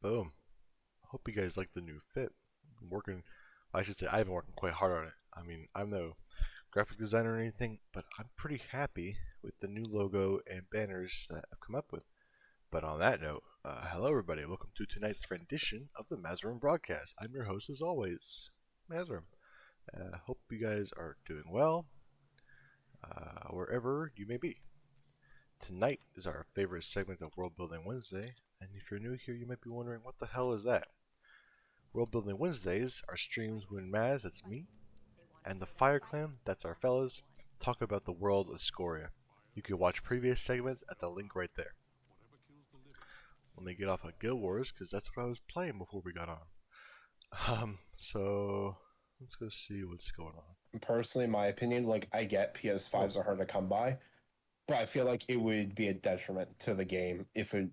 Boom. Hope you guys like the new fit. I'm working, I should say, I've been working quite hard on it. I mean, I'm no graphic designer or anything, but I'm pretty happy with the new logo and banners that I've come up with. But on that note, hello everybody. Welcome to tonight's rendition of the Mazarym Broadcast. I'm your host as always, Mazarym. Hope you guys are doing well, wherever you may be. Tonight is our favorite segment of World Building Wednesday, and if you're new here, you might be wondering what the hell is that? World Building Wednesdays are streams when Maz, that's me, and the Fire Clan, that's our fellas, talk about the world of Scoria. You can watch previous segments at the link right there. Let me get off of Guild Wars, because that's what I was playing before we got on. So let's go see what's going on. Personally, my opinion, I get PS5s are hard to come by, but I feel like it would be a detriment to the game if it,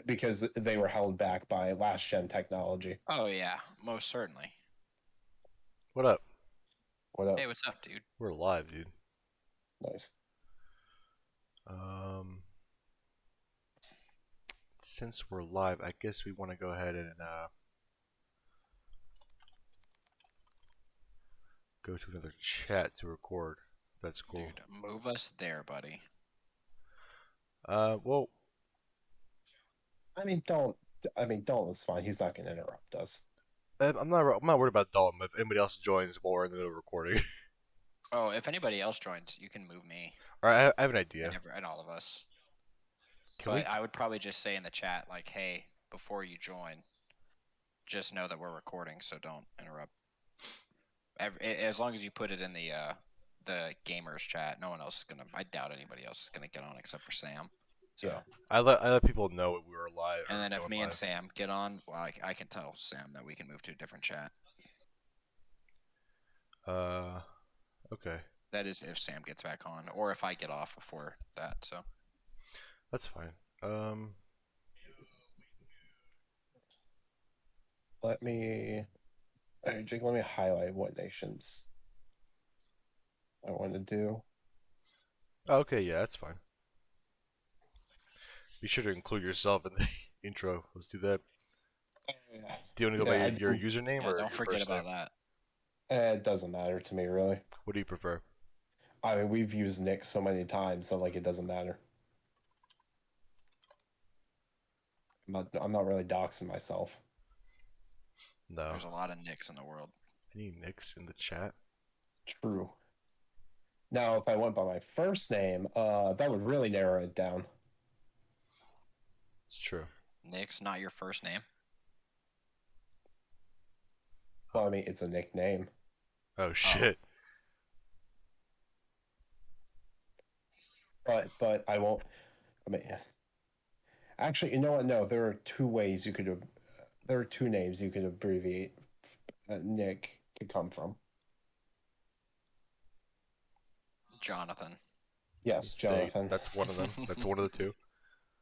because they were held back by last gen technology. Oh yeah, most certainly. What up? What up? Hey, what's up, dude? We're live, dude. Nice. Since we're live, I guess we want to go ahead and go to another chat to record. That's cool. Dude, move us there, buddy. Well, Dalton is fine. He's not going to interrupt us. I'm not worried about Dalton. If anybody else joins while we're in the middle of recording. Oh, if anybody else joins, you can move me. All right, I have an idea. And all of us. Can I would probably just say in the chat, like, hey, before you join, just know that we're recording, so don't interrupt. As long as you put it in the gamers chat, no one else is gonna. I doubt anybody else is gonna get on except for Sam. So. Yeah, I let people know we were live. And then if me and Sam get on, well, I can tell Sam that we can move to a different chat. Okay. That is if Sam gets back on, or if I get off before that. So. That's fine. Let me highlight what nations I want to do. Okay, yeah, that's fine. Be sure to include yourself in the intro. Let's do that. Do you want to go by your username or don't forget about that. It doesn't matter to me, really. What do you prefer? I mean, we've used Nick so many times that it doesn't matter. I'm not really doxing myself. No. There's a lot of Nicks in the world. Any Nicks in the chat? True. Now, if I went by my first name, that would really narrow it down. It's true. Nick's not your first name? Well, I mean, it's a nickname. Oh, shit. But I won't. I mean, actually, you know what? No, there are two ways you could. There are two names you could abbreviate Nick to come from. Jonathan. Yes, Jonathan. That's one of them. That's one of the two.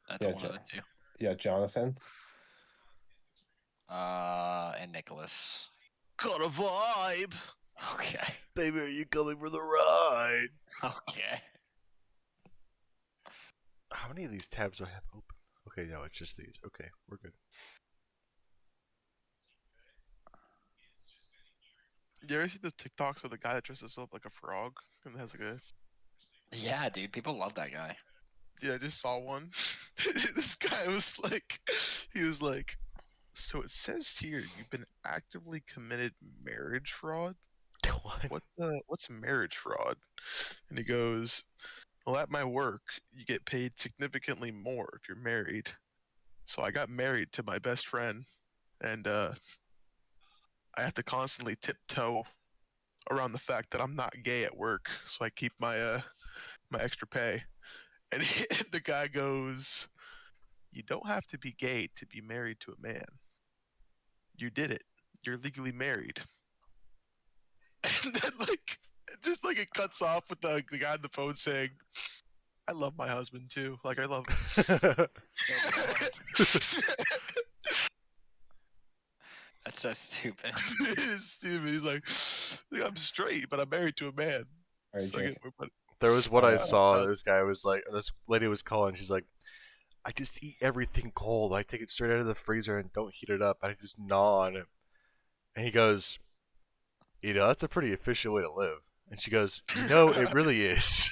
That's one of the two. Yeah, Jonathan. And Nicholas. Got a vibe. Okay. Baby, are you coming for the ride? Okay. How many of these tabs do I have open? Okay, no, it's just these. Okay, we're good. You ever see those TikToks with the guy that dresses up like a frog and has like a... Yeah, dude, people love that guy. Yeah, I just saw one. This guy was like, so it says here you've been actively committed marriage fraud. What's marriage fraud? And he goes, well, at my work, you get paid significantly more if you're married. So I got married to my best friend, and I have to constantly tiptoe around the fact that I'm not gay at work, so I keep my my extra pay. And the guy goes, you don't have to be gay to be married to a man. You did it. You're legally married. And then it cuts off with the guy on the phone saying, I love my husband too. I love him. That's so stupid. It is stupid. He's like, I'm straight, but I'm married to a man. Right, There was what I saw. This lady was calling. She's like, I just eat everything cold. I take it straight out of the freezer and don't heat it up. I just gnaw on it. And he goes, that's a pretty efficient way to live. And she goes, it really is.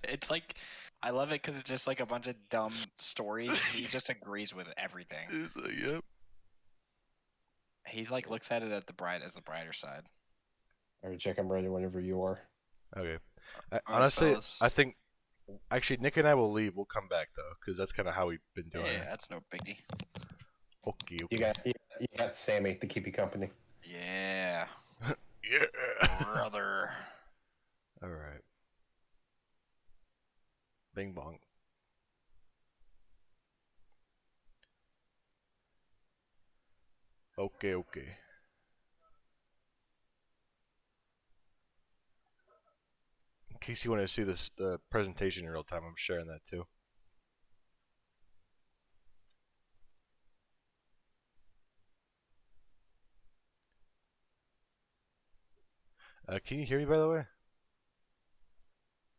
It's like, I love it because it's just like a bunch of dumb stories. He just agrees with everything. It's like, yep. He's like looks at it as the brighter side. All right, Jack, I'm ready whenever you are. Okay. All right, Honestly, fellas. I think actually Nick and I will leave. We'll come back though, because that's kind of how we've been doing Yeah, it. that's no biggie. Okay. You got Sammy to keep you company. Yeah, Yeah. brother. All right. Bing bong. Okay. In case you want to see the presentation in real time, I'm sharing that too. Can you hear me, by the way?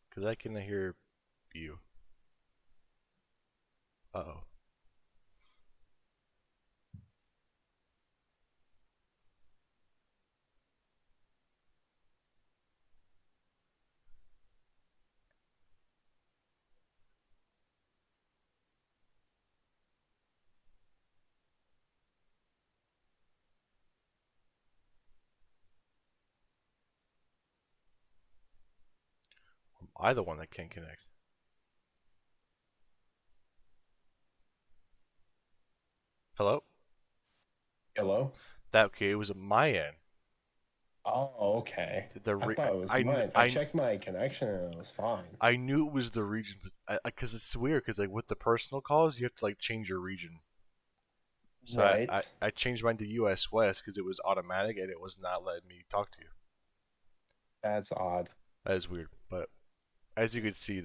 Because I can hear you. Uh-oh. Am I the one that can't connect? Hello? Hello? Okay, it was at my end. Oh, okay. I thought it was mine. I checked my connection and it was fine. I knew it was the region, because it's weird, because like with the personal calls, you have to like change your region. So Right. I changed mine to US West because it was automatic and it was not letting me talk to you. That's odd. That is weird, but as you could see,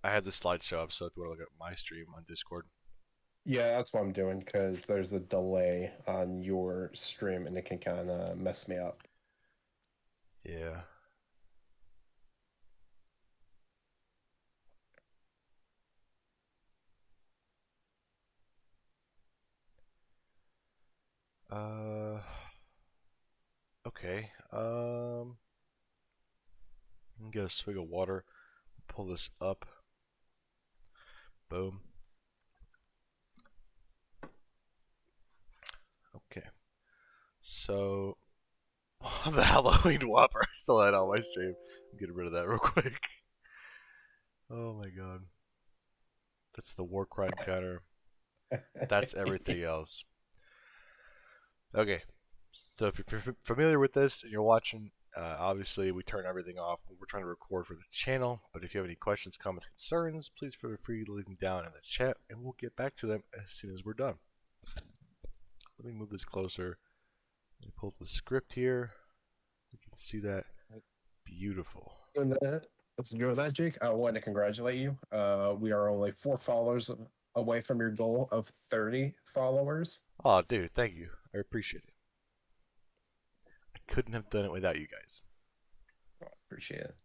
I had the slideshow up, so if you want to look at my stream on Discord. Yeah, that's what I'm doing because there's a delay on your stream and it can kind of mess me up. Yeah. Okay. Let me get a swig of water. Pull this up. Boom. Okay. So, the Halloween Whopper. I still had on my stream. I'm getting rid of that real quick. Oh my god. That's the war crime counter. That's everything else. Okay. So if you're familiar with this and you're watching, obviously we turn everything off when we're trying to record for the channel. But if you have any questions, comments, concerns, please feel free to leave them down in the chat and we'll get back to them as soon as we're done. Let me move this closer. Let me pull up the script here. You can see that. Beautiful. Let's go with that, Jake. I want to congratulate you. We are only 4 followers away from your goal of 30 followers. Oh, dude, thank you. I appreciate it. I couldn't have done it without you guys. Appreciate it.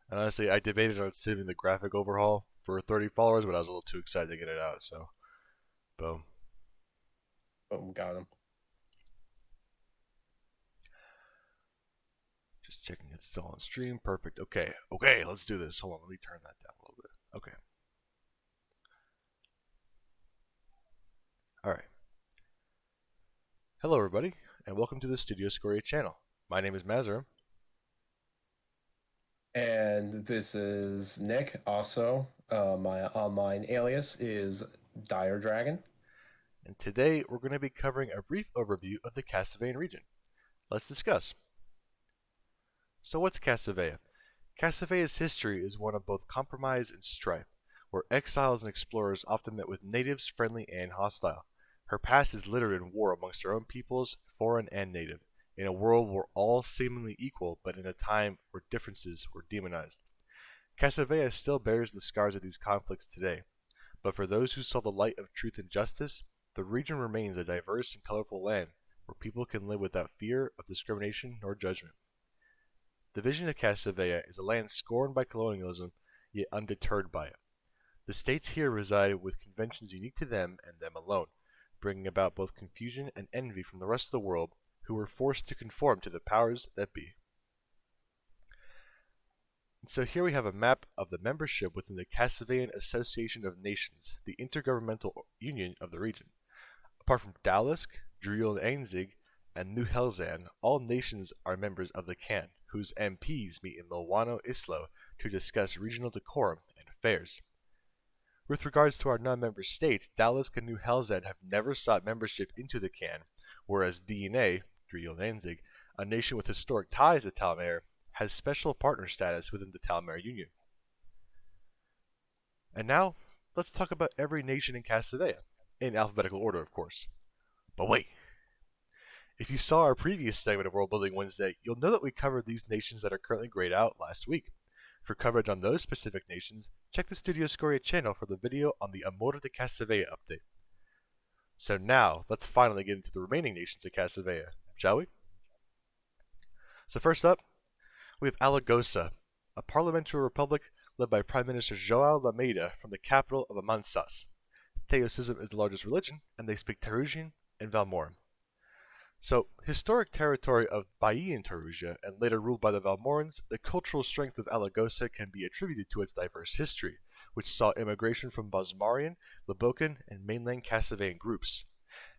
And honestly, I debated on saving the graphic overhaul for 30 followers, but I was a little too excited to get it out, so boom. Boom, got him. Just checking it's still on stream. Perfect. Okay, let's do this. Hold on, let me turn that down a little bit. Okay. Alright. Hello, everybody, and welcome to the Studio Scoria channel. My name is Mazarym. And this is Nick. Also, my online alias is Dire Dragon. And today we're going to be covering a brief overview of the Castlevania region. Let's discuss. So what's Castlevania? Castlevania's history is one of both compromise and strife, where exiles and explorers often met with natives friendly and hostile. Her past is littered in war amongst her own peoples, foreign and native, in a world where all seemingly equal, but in a time where differences were demonized. Castlevania still bears the scars of these conflicts today, but for those who saw the light of truth and justice, the region remains a diverse and colorful land where people can live without fear of discrimination nor judgment. The vision of Casavea is a land scorned by colonialism, yet undeterred by it. The states here reside with conventions unique to them and them alone, bringing about both confusion and envy from the rest of the world, who were forced to conform to the powers that be. And so here we have a map of the membership within the Casavean Association of Nations, the intergovernmental union of the region. Apart from Dalisk, Driel and Ainzig, and New Helzan, all nations are members of the Can, whose MPs meet in Milwano Islo to discuss regional decorum and affairs. With regards to our non-member states, Dalisk and New Helzan have never sought membership into the Can, whereas DNA, Driel and Ainzig, a nation with historic ties to Talmer, has special partner status within the Talmer Union. And now, let's talk about every nation in Casavea, in alphabetical order, of course. But wait! If you saw our previous segment of World Building Wednesday, you'll know that we covered these nations that are currently grayed out last week. For coverage on those specific nations, check the Studio Scoria channel for the video on the Amor de Casavea update. So now, let's finally get into the remaining nations of Casavea, shall we? So first up, we have Alagosa, a parliamentary republic led by Prime Minister João Almeida from the capital of Amansas. Theosism is the largest religion, and they speak Tarugian and Valmoran. So, historic territory of Bahian Tarugia and later ruled by the Valmorans, the cultural strength of Alagosa can be attributed to its diverse history, which saw immigration from Bosmarian, Labokan, and mainland Casavean groups.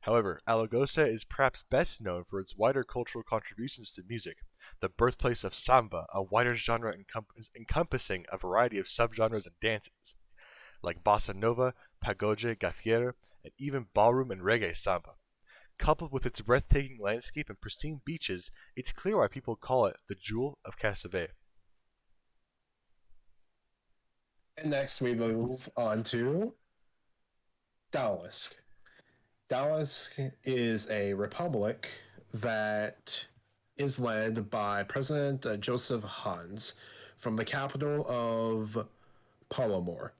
However, Alagosa is perhaps best known for its wider cultural contributions to music, the birthplace of samba, a wider genre encompassing a variety of subgenres and dances, like bossa nova, pagode, gafieira, and even ballroom and reggae samba. Coupled with its breathtaking landscape and pristine beaches, it's clear why people call it the Jewel of Casavea. And next we move on to Dalisk. Dalisk is a republic that is led by President Joseph Hans from the capital of Palomor.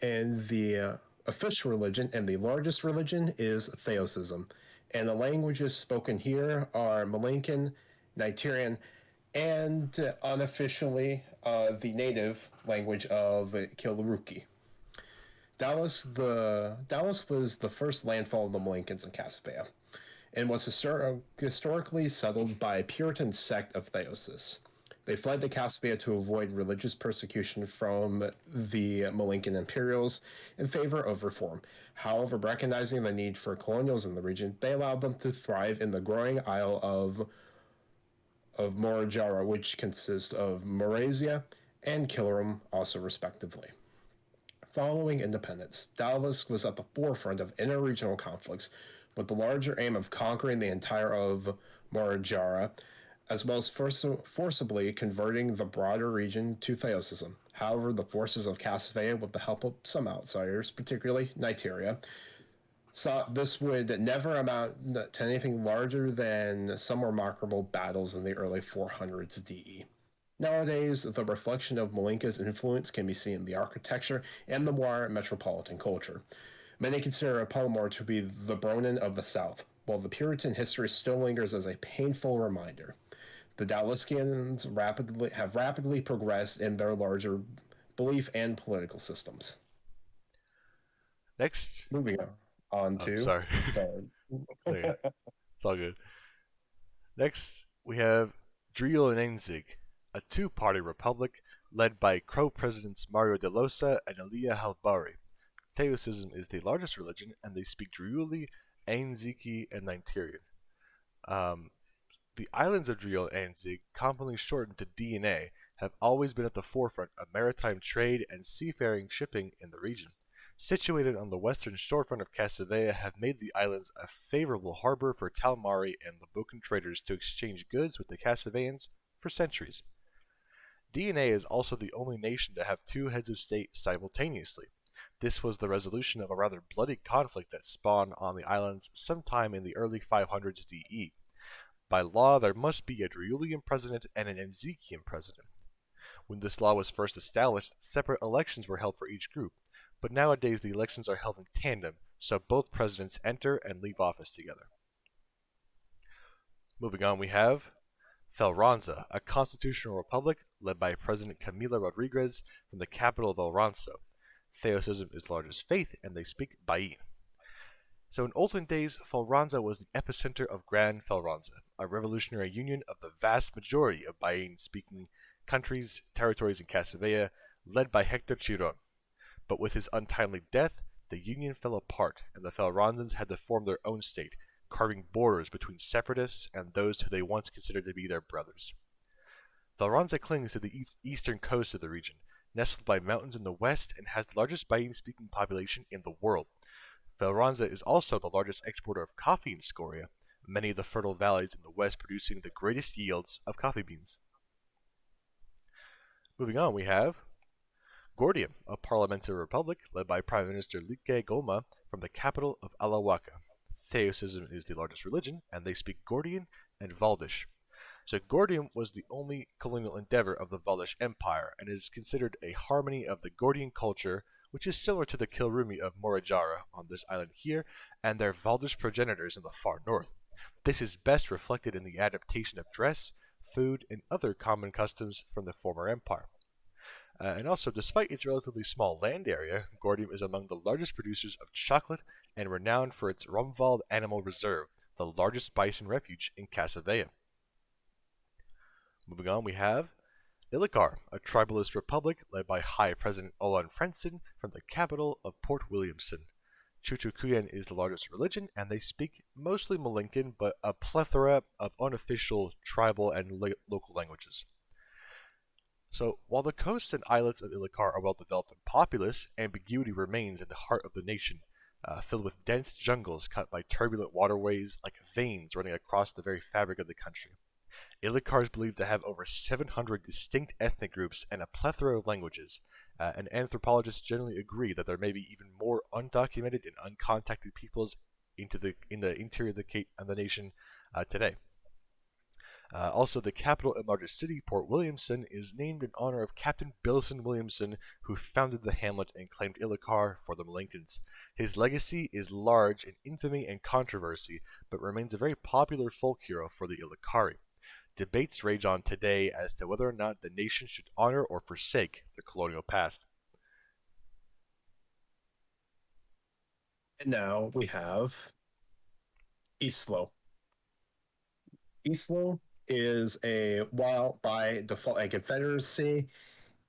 And the official religion and the largest religion is Theosism. And the languages spoken here are Malinkan, Nigerian, and unofficially the native language of Kilaruki. Dalisk was the first landfall of the Malinkans in Casabea, and was historically settled by a Puritan sect of Theosis. They fled to Casabea to avoid religious persecution from the Malinkan Imperials in favor of reform. However, recognizing the need for colonials in the region, they allowed them to thrive in the growing Isle of Morajara, which consists of Morasia and Kilarum, also respectively. Following independence, Dalisk was at the forefront of interregional conflicts, with the larger aim of conquering the entire of Morajara, as well as forcibly converting the broader region to Theosism. However, the forces of Casavea, with the help of some outsiders, particularly Niteria, thought this would never amount to anything larger than some remarkable battles in the early 400s DE. Nowadays, the reflection of Malinka's influence can be seen in the architecture and the more metropolitan culture. Many consider Palomar to be the Bronin of the South, while the Puritan history still lingers as a painful reminder. The Daliskians have rapidly progressed in their larger belief and political systems. Next, moving on to... Sorry. Okay. It's all good. Next, we have Driel and Ainzig, a two-party republic led by Crow presidents Mario de Losa and Elia Halbari. Theosism is the largest religion, and they speak Driuli, Ainziki, and Nigerian. The islands of Driel and Ainzig, commonly shortened to DNA, have always been at the forefront of maritime trade and seafaring shipping in the region. Situated on the western shorefront of Casavea, have made the islands a favorable harbor for Talmari and Labokan traders to exchange goods with the Casaveans for centuries. DNA is also the only nation to have two heads of state simultaneously. This was the resolution of a rather bloody conflict that spawned on the islands sometime in the early 500s DE. By law, there must be a Driulian president and an Enzikian president. When this law was first established, separate elections were held for each group, but nowadays the elections are held in tandem, so both presidents enter and leave office together. Moving on, we have Felranza, a constitutional republic led by President Camila Rodriguez from the capital of El Ranzo. Theosism is the largest faith, and they speak Baí. So in olden days, Felranza was the epicenter of Gran Felranza, a revolutionary union of the vast majority of Baín-speaking countries, territories in Casabella, led by Hector Chiron. But with his untimely death, the union fell apart, and the Felranzans had to form their own state, carving borders between separatists and those who they once considered to be their brothers. Felranza clings to the eastern coast of the region, nestled by mountains in the west, and has the largest Baín-speaking population in the world. Felranza is also the largest exporter of coffee in Scoria, many of the fertile valleys in the west producing the greatest yields of coffee beans. Moving on, we have Gordium, a parliamentary republic led by Prime Minister Lique Goma from the capital of Alahuaca. Theosism is the largest religion, and they speak Gordian and Valdish. So Gordium was the only colonial endeavor of the Valdish Empire, and is considered a harmony of the Gordian culture, which is similar to the Kilrumi of Morajara on this island here, and their Valdish progenitors in the far north. This is best reflected in the adaptation of dress, food, and other common customs from the former empire. And also, despite its relatively small land area, Gordium is among the largest producers of chocolate and renowned for its Rumwald Animal Reserve, the largest bison refuge in Casabella. Moving on, we have Ilicar, a tribalist republic led by High President Olan Frenson from the capital of Port Williamson. Chuchukuyan is the largest religion, and they speak mostly Malincan, but a plethora of unofficial tribal and local languages. So, while the coasts and islets of Ilicar are well developed and populous, ambiguity remains in the heart of the nation, filled with dense jungles cut by turbulent waterways like veins running across the very fabric of the country. Ilicar is believed to have over 700 distinct ethnic groups and a plethora of languages, and anthropologists generally agree that there may be even more undocumented and uncontacted peoples in the interior of the nation today. Also, the capital and largest city, Port Williamson, is named in honor of Captain Billson Williamson, who founded the hamlet and claimed Ilicar for the Malincans. His legacy is large in infamy and controversy, but remains a very popular folk hero for the Ilicari. Debates rage on today as to whether or not the nation should honor or forsake their colonial past. And now we have Islo. Islo is while by default a confederacy,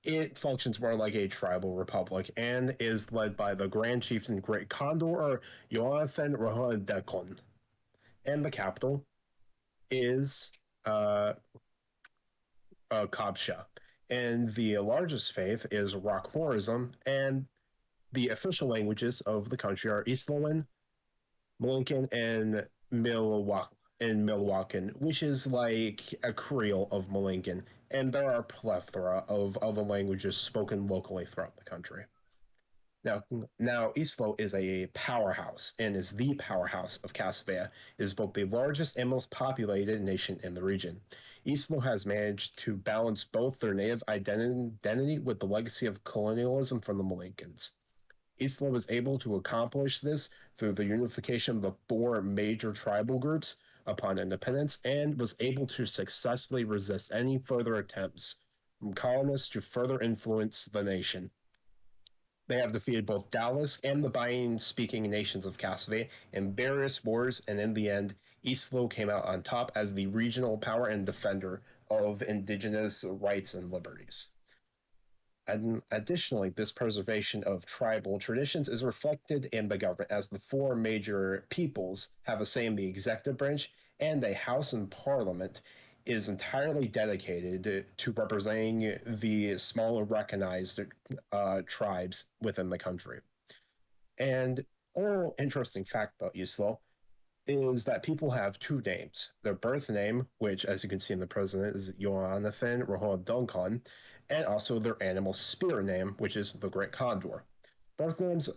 it functions more like a tribal republic and is led by the Grand Chieftain Great Condor, Jonathan Rohan Dekon. And the capital is Kabsha. And the largest faith is Rockmorism, and the official languages of the country are Isloan, Malincan, and Milwaukee, which is like a Creole of Malincan. And there are a plethora of other languages spoken locally throughout the country. Now Islo is a powerhouse and is the powerhouse of Casabea. It is both the largest and most populated nation in the region. Islo has managed to balance both their native identity with the legacy of colonialism from the Malincans. Isla was able to accomplish this through the unification of the four major tribal groups upon independence, and was able to successfully resist any further attempts from colonists to further influence the nation. They have defeated both Dallas and the Bayan-speaking nations of Casabea in various wars, and in the end, Islo came out on top as the regional power and defender of indigenous rights and liberties. And additionally, this preservation of tribal traditions is reflected in the government, as the four major peoples have a say in the executive branch, and a house and parliament is entirely dedicated to representing the smaller recognized tribes within the country. And a little interesting fact about Islo is that people have two names. Their birth name, which, as you can see in the president, is Jonathan Rohan Duncan, and also their animal spirit name, which is the Great Condor. Both names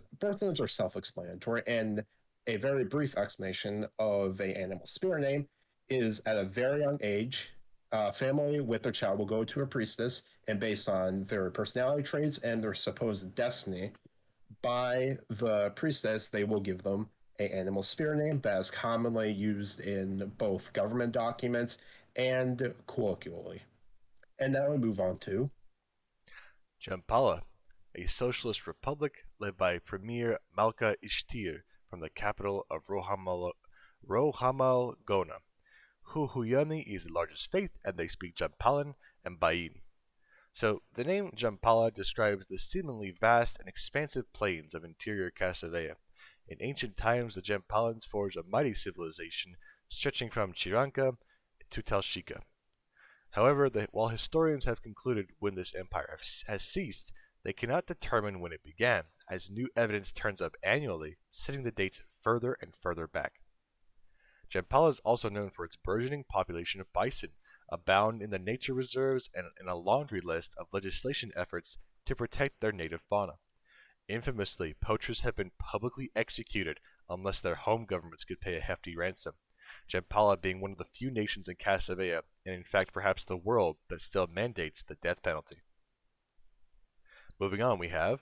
are self-explanatory, and a very brief explanation of an animal spirit name is at a very young age, a family with their child will go to a priestess, and based on their personality traits and their supposed destiny, by the priestess, they will give them an animal spirit name that is commonly used in both government documents and colloquially. And now we move on to Jampala, a socialist republic led by Premier Malka Ishtir from the capital of Rohamalgona. Huhuyani is the largest faith, and they speak Jampalan and Bayin. So, the name Jampala describes the seemingly vast and expansive plains of interior Casavea. In ancient times, the Jampalans forged a mighty civilization stretching from Chiranka to Talshika. However, while historians have concluded when this empire has ceased, they cannot determine when it began, as new evidence turns up annually, setting the dates further and further back. Jampala is also known for its burgeoning population of bison, abound in the nature reserves and in a laundry list of legislation efforts to protect their native fauna. Infamously, poachers have been publicly executed unless their home governments could pay a hefty ransom. Jampala being one of the few nations in Casavea, and in fact perhaps the world, that still mandates the death penalty. Moving on, we have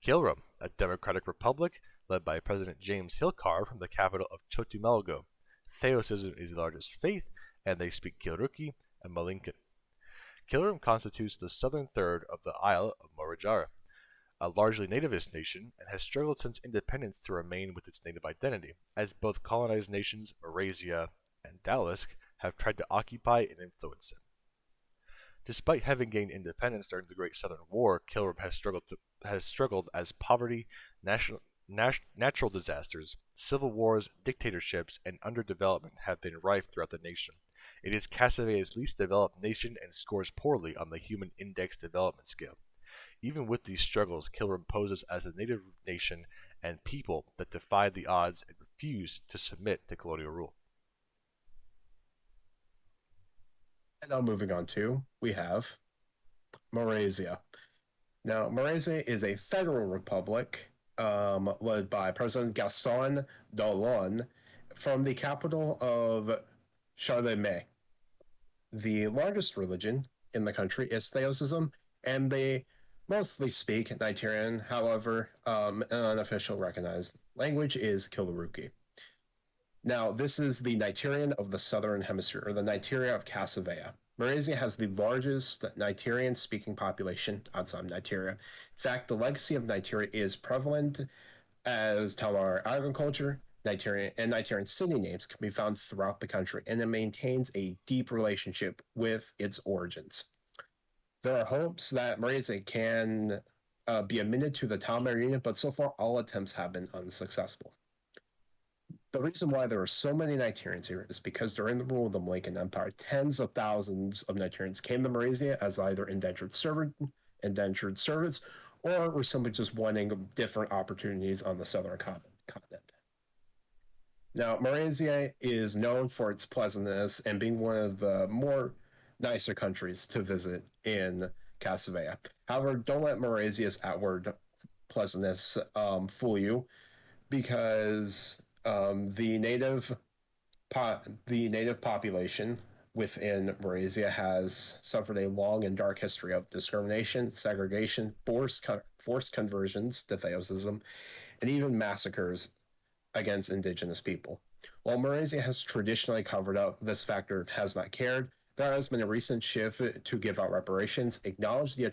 Kilram, a democratic republic led by President James Hilkar from the capital of Chotumalgo. Theosism is the largest faith, and they speak Kilruki and Malinkan. Kilram constitutes the southern third of the Isle of Morajara, a largely nativist nation, and has struggled since independence to remain with its native identity, as both colonized nations, Eurasia and Dalisk, have tried to occupy and influence it. Despite having gained independence during the Great Southern War, Kilram has struggled as poverty, natural disasters, civil wars, dictatorships, and underdevelopment have been rife throughout the nation. It is Casavea's least developed nation and scores poorly on the Human Index Development Scale. Even with these struggles, Kilram poses as a native nation and people that defied the odds and refused to submit to colonial rule. And now moving on to, we have Malaysia. Now, Malaysia is a federal republic led by President Gaston Dolon from the capital of Charlemagne. The largest religion in the country is Theosism, and they mostly speak Nigerian. However, an unofficial recognized language is Kiluruki. Now, this is the Nigerian of the Southern Hemisphere, or the Nigeria of Casavea. Malaysia has the largest Nigerian-speaking population outside Nigeria. In fact, the legacy of Nigeria is prevalent as Tamar agriculture, Nigerian city names can be found throughout the country, and it maintains a deep relationship with its origins. There are hopes that Malaysia can be admitted to the Tamar Union, but so far all attempts have been unsuccessful. The reason why there are so many Nigerians here is because during the rule of the Malaysian Empire, tens of thousands of Nigerians came to Malaysia as either indentured servants, or were simply just wanting different opportunities on the southern continent. Now, Malaysia is known for its pleasantness and being one of the more nicer countries to visit in Casavea. However, don't let Malaysia's outward pleasantness fool you, because the native population within Malaysia has suffered a long and dark history of discrimination, segregation, forced conversions to Theosism, and even massacres against indigenous people. While Malaysia has traditionally covered up, this factor has not cared. There has been a recent shift to give out reparations, acknowledge the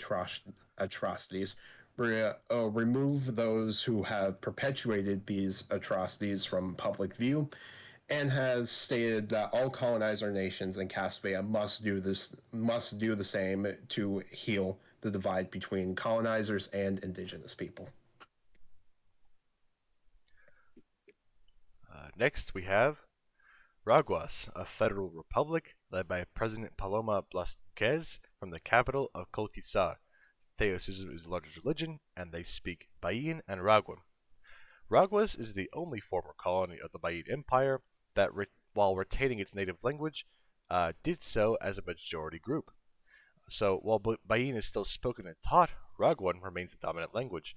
atrocities, remove those who have perpetuated these atrocities from public view, and has stated that all colonizer nations in Casavea must do the same to heal the divide between colonizers and indigenous people. Next, we have Raguas, a federal republic led by President Paloma Blasquez from the capital of Colquisar. Theosism is the largest religion, and they speak Bayin and Raguan. Raguas is the only former colony of the Bayin Empire that, while retaining its native language, did so as a majority group. So, while Bayin is still spoken and taught, Raguan remains the dominant language.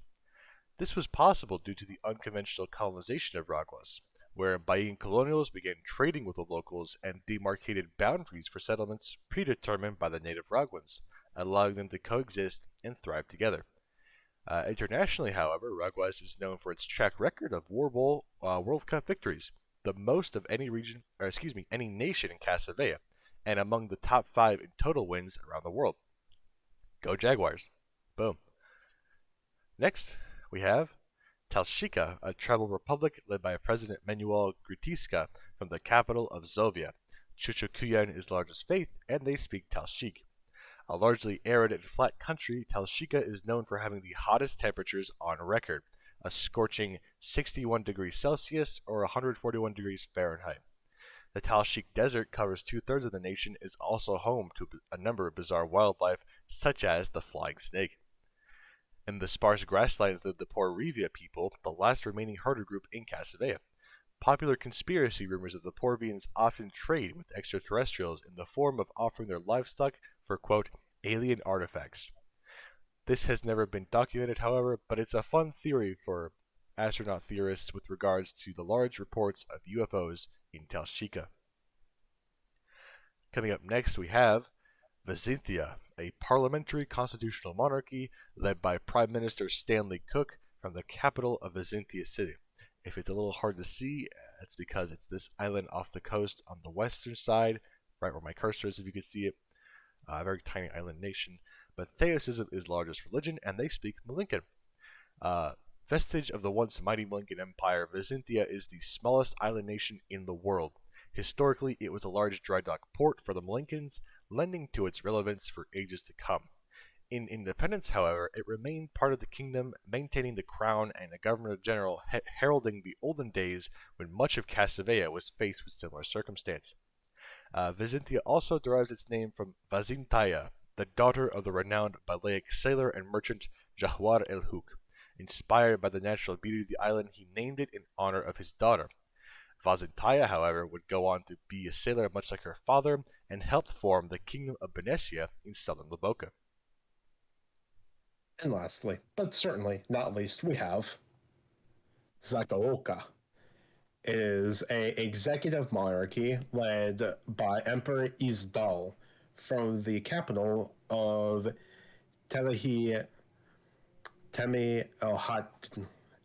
This was possible due to the unconventional colonization of Raguas, where Bayin colonials began trading with the locals and demarcated boundaries for settlements predetermined by the native Raguans, allowing them to coexist and thrive together. Internationally, however, Raguas is known for its track record of World Cup victories, the most of any nation in Casavea, and among the top 5 in total wins around the world. Go Jaguars. Boom. Next, we have Talshika, a tribal republic led by President Manuel Grutiska from the capital of Zovia. Chuchukuyan is the largest faith, and they speak Talshik. A largely arid and flat country, Talshika is known for having the hottest temperatures on record, a scorching 61 degrees Celsius or 141 degrees Fahrenheit. The Talshik Desert covers 2/3 of the nation, is also home to a number of bizarre wildlife, such as the flying snake. In the sparse grasslands live the Porivia people, the last remaining herder group in Casavea. Popular conspiracy rumors of the Porvians often trade with extraterrestrials in the form of offering their livestock for, quote, alien artifacts. This has never been documented, however, but it's a fun theory for astronaut theorists with regards to the large reports of UFOs in Talshika. Coming up next, we have Vizintia, a parliamentary constitutional monarchy led by Prime Minister Stanley Cook from the capital of Vizintia City. If it's a little hard to see, it's because it's this island off the coast on the western side, right where my cursor is, if you can see it. A very tiny island nation. But Theosism is the largest religion, and they speak Malinkan. Vestige of the once mighty Malinkan Empire, Vizintia is the smallest island nation in the world. Historically, it was a large dry dock port for the Malinkans, lending to its relevance for ages to come. In independence, however, it remained part of the kingdom, maintaining the crown and a governor-general heralding the olden days when much of Casavea was faced with similar circumstance. Vizintia also derives its name from Vazintaya, the daughter of the renowned Balaic sailor and merchant Jahwar el Huk. Inspired by the natural beauty of the island, he named it in honor of his daughter. Vazintaya, however, would go on to be a sailor much like her father and helped form the Kingdom of Benicia in southern Laboca. And lastly, but certainly not least, we have Zagaoka. It is a executive monarchy led by Emperor Isdal from the capital of Telehi Temi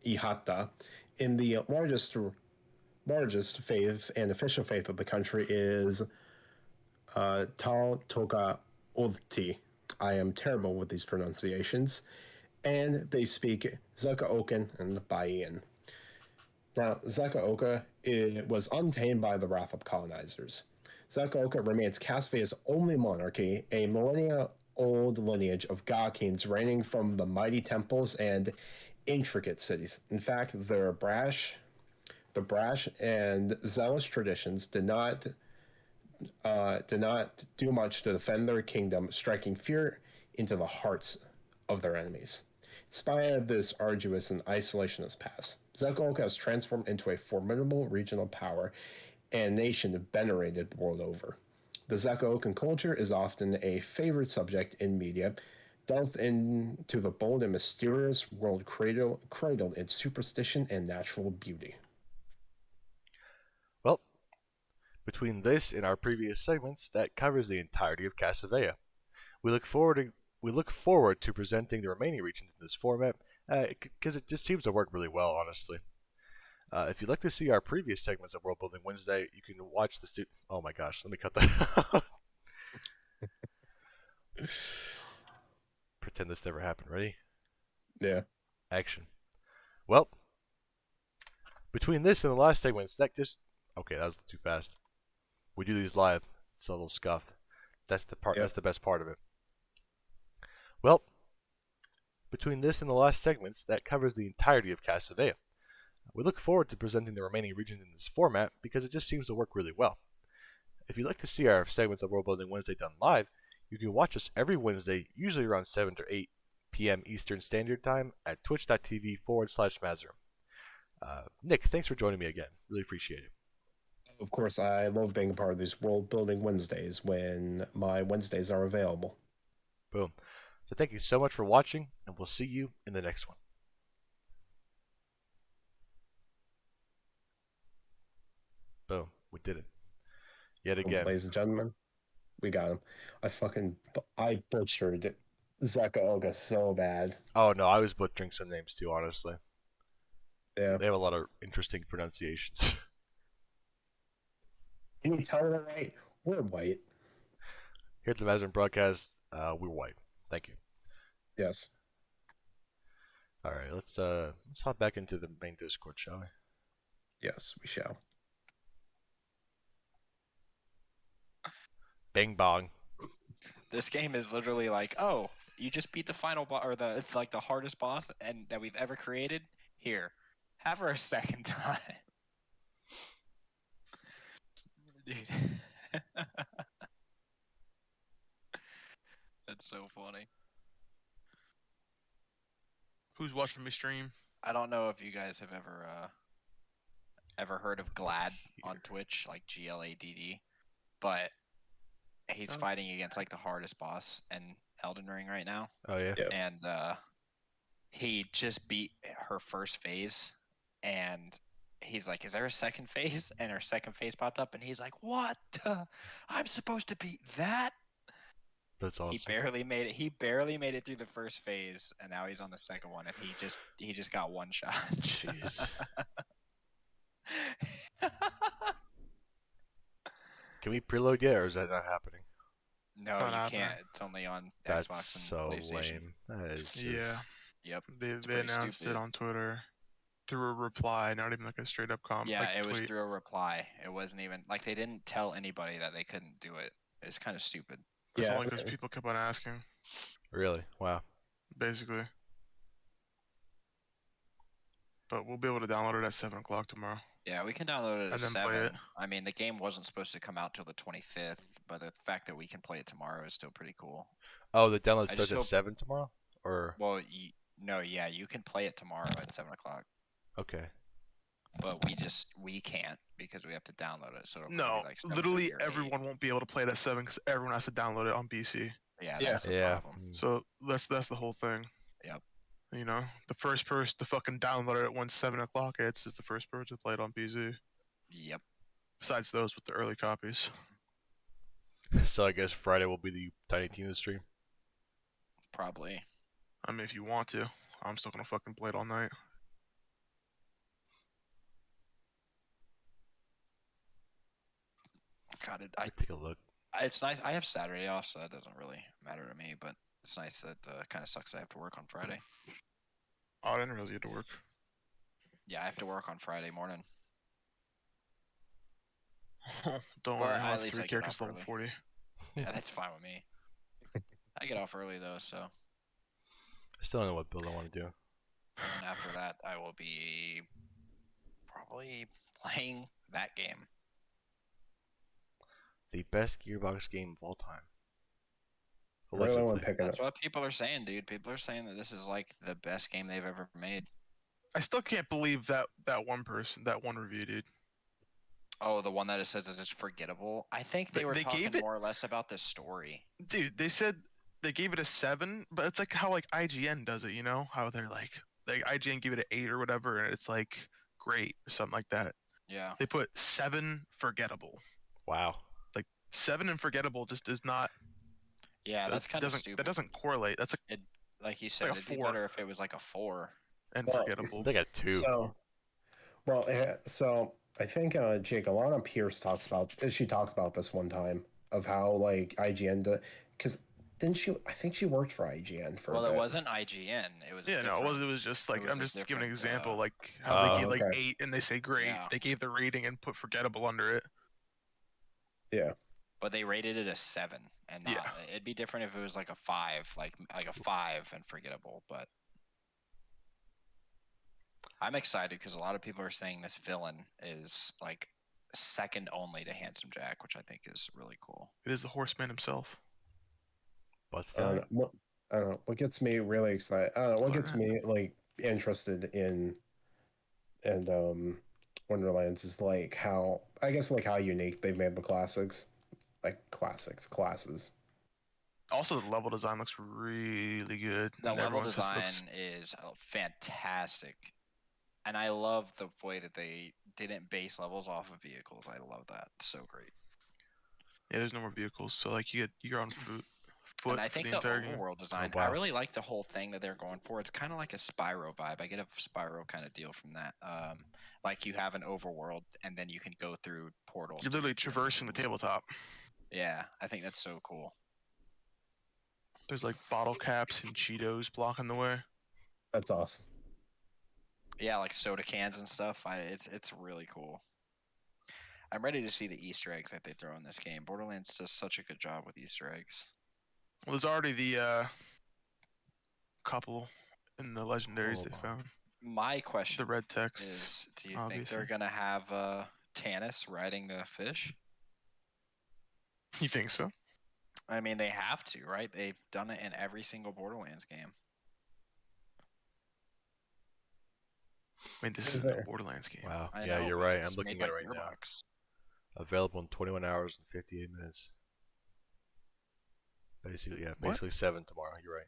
Ihata. In the largest faith and official faith of the country is Tal Toka Ulti. I am terrible with these pronunciations. And they speak Zakaokan and Bayan. Now, Zakaoka was untamed by the wrath of colonizers. Zakaoka remains Casavea's only monarchy, a millennia-old lineage of God kings reigning from the mighty temples and intricate cities. In fact, the brash and zealous traditions did not do much to defend their kingdom, striking fear into the hearts of their enemies. In spite of this arduous and isolationist past, Zagaoka has transformed into a formidable regional power and nation venerated the world over. The Zagaokan culture is often a favorite subject in media, delved into the bold and mysterious world cradled in superstition and natural beauty. Well, between this and our previous segments, that covers the entirety of Casavea. We look forward to presenting the remaining regions in this format because it just seems to work really well, honestly. If you'd like to see our previous segments of World Building Wednesday, you can watch the Oh my gosh, let me cut that out. Pretend this never happened. Ready? Yeah. Action. Well, between this and the last segments, okay, that was too fast. We do these live. It's a little scuffed. That's the part. Yeah. That's the best part of it. Well, between this and the last segments, that covers the entirety of Casavea. We look forward to presenting the remaining regions in this format because it just seems to work really well. If you'd like to see our segments of World Building Wednesday done live, you can watch us every Wednesday, usually around 7 to 8 p.m. Eastern Standard Time at twitch.tv/Mazarym. Nick, thanks for joining me again. Really appreciate it. Of course, I love being a part of these World Building Wednesdays when my Wednesdays are available. Boom. So thank you so much for watching, and we'll see you in the next one. Boom. We did it. Yet again. Ladies and gentlemen, we got him. I butchered Zakaoga so bad. Oh, no, I was butchering some names too, honestly. Yeah. They have a lot of interesting pronunciations. Can you tell we're right? We're white. Here at the Mazarym Broadcast, we're white. Thank you. Yes. All right, let's hop back into the main Discord, shall we? Yes, we shall. Bing bong. This game is literally like, oh, you just beat the final boss or it's like the hardest boss and that we've ever created. Here, have her a second time, dude. That's so funny. Who's watching me stream? I don't know if you guys have ever heard of Glad on Twitch, like GLADD, but he's Sounds- fighting against like the hardest boss in Elden Ring right now, Oh yeah. Yeah. and he just beat her first phase, and he's like, "Is there a second phase?" And her second phase popped up, and he's like, "What? I'm supposed to beat that?" That's awesome. He barely made it. He barely made it through the first phase, and now he's on the second one, and he just got one shot. Jeez. Can we preload yet, or is that not happening? No, It's not you happening. can't. It's only on That's Xbox and so PlayStation. lame. That is just... Yeah. Yep. They pretty announced stupid. it on Twitter through a reply, not even like a straight up comment. Yeah, like it was tweet. through a reply. It wasn't even like they didn't tell anybody that they couldn't do it. It's kind of stupid. That's Yeah. only because people kept on asking, Really? Wow. basically. But we'll be able to download it at 7 o'clock tomorrow. Yeah, we can download it at And then play 7. it. I mean, the game wasn't supposed to come out till the 25th, but the fact that we can play it tomorrow is still pretty cool. Oh, the download I starts just at hope- 7 tomorrow? Or... Well, no, yeah, you can play it tomorrow at 7 o'clock, Okay. but we can't because we have to download it. So it'll No, probably be like 7:30 literally or 8. everyone won't be able to play it at 7 because everyone has to download it on PC. Yeah, Yeah. that's the Yeah. problem. Mm. So that's the whole thing. Yep. You know, the first person to fucking download it when 7 o'clock hits is the first person to play it on PC. Yep. Besides those with the early copies. So I guess Friday will be the Tiny Tina stream. Probably. I mean, if you want to, I'm still gonna fucking play it all night. God, Take a look. it's nice. I have Saturday off, so that doesn't really matter to me. But it's nice that kind of sucks. I have to work on Friday. Oh, I didn't realize you had to work. Yeah, I have to work on Friday morning. Don't Or worry, at I'll have least 3 I get characters off level early. 40. Yeah, that's fine with me. I get off early though, so I still don't know what build I want to do. and after that I will be probably playing that game. The best Gearbox game of all time. I really want Allegedly. to pick it up. That's what people are saying, dude. People are saying that this is like the best game they've ever made. I still can't believe that one person, that one review, dude. Oh, the one that it says that it's forgettable. I think they were They talking gave it- more or less about the story. Dude, they said they gave it a 7, but it's like how like IGN does it, you know? How they're like IGN gave it an 8 or whatever, and it's like great or something like that. Yeah. They put 7 forgettable. Wow. 7 and forgettable just does not. Yeah, that's kind of doesn't stupid. that doesn't correlate. That's like Like you like said, a it'd be 4. better if it was like a 4. and Well, forgettable. They got 2. So I think Jake, Alana Pierce talks about. She talked about this one time of how like IGN, because didn't she? I think she worked for IGN for. Well, a it bit. wasn't IGN. It was. Yeah, no, it different- was just like was I'm a just giving an different, example, like how Oh, they gave like okay. 8 and they say great. Yeah. They gave the rating and put forgettable under it. Yeah. But they rated it a 7, and not, Yeah. it'd be different if it was like a 5, like a 5 and forgettable. But I'm excited because a lot of people are saying this villain is like second only to Handsome Jack, which I think is really cool. It is the horseman himself. What's I don't that? know, what gets me really excited. What gets me like interested in and Wonderlands is like how I guess like how unique they've made the classics, like classes. Also, the level design looks really good. The and level everyone's just design looks- is fantastic, and I love the way that they didn't base levels off of vehicles. I love that. So great. Yeah, there's no more vehicles, so like you're on foot And I for think the the entire game. overworld design, I wow. really like the whole thing that they're going for. It's kind of like a Spyro vibe. I get a Spyro kind of deal from that. Like you have an overworld, and then you can go through portals. You're to literally get to your traversing the missions. tabletop. Yeah, I think that's so cool. There's like bottle caps and Cheetos blocking the way. That's awesome. Yeah, like soda cans and stuff. It's really cool. I'm ready to see the Easter eggs that they throw in this game. Borderlands does such a good job with Easter eggs. Well, there's already the couple in the legendaries Hold they on. found. My question The red text. is, do you think obviously. they're gonna have Tannis riding the fish? You think so? I mean, they have to, right? They've done it in every single Borderlands game. I mean, this Is isn't a there? Borderlands game. Wow. I Yeah, know, you're but right. it's I'm looking made at it by right now. Gearbox. Available in 21 hours and 58 minutes. Basically, yeah, What? basically 7 tomorrow. You're right.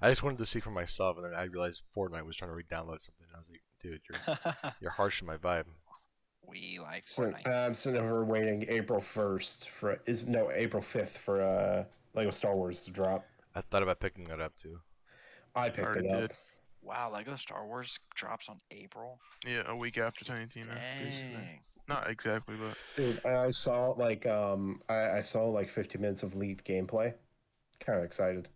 I just wanted to see for myself, and then I realized Fortnite was trying to re-download something. I was like, dude, you're harshing my vibe. We like So, Fortnite. I'm sitting over waiting April 1st for April 5th for Lego Star Wars to drop. I thought about picking that up too. I picked Already it up. did. Wow, Lego Star Wars drops on April. Yeah, a week after Tiny Tina, basically. Dang. Not exactly, but Dude, I saw I saw like 50 minutes of leaked gameplay. Kind of excited.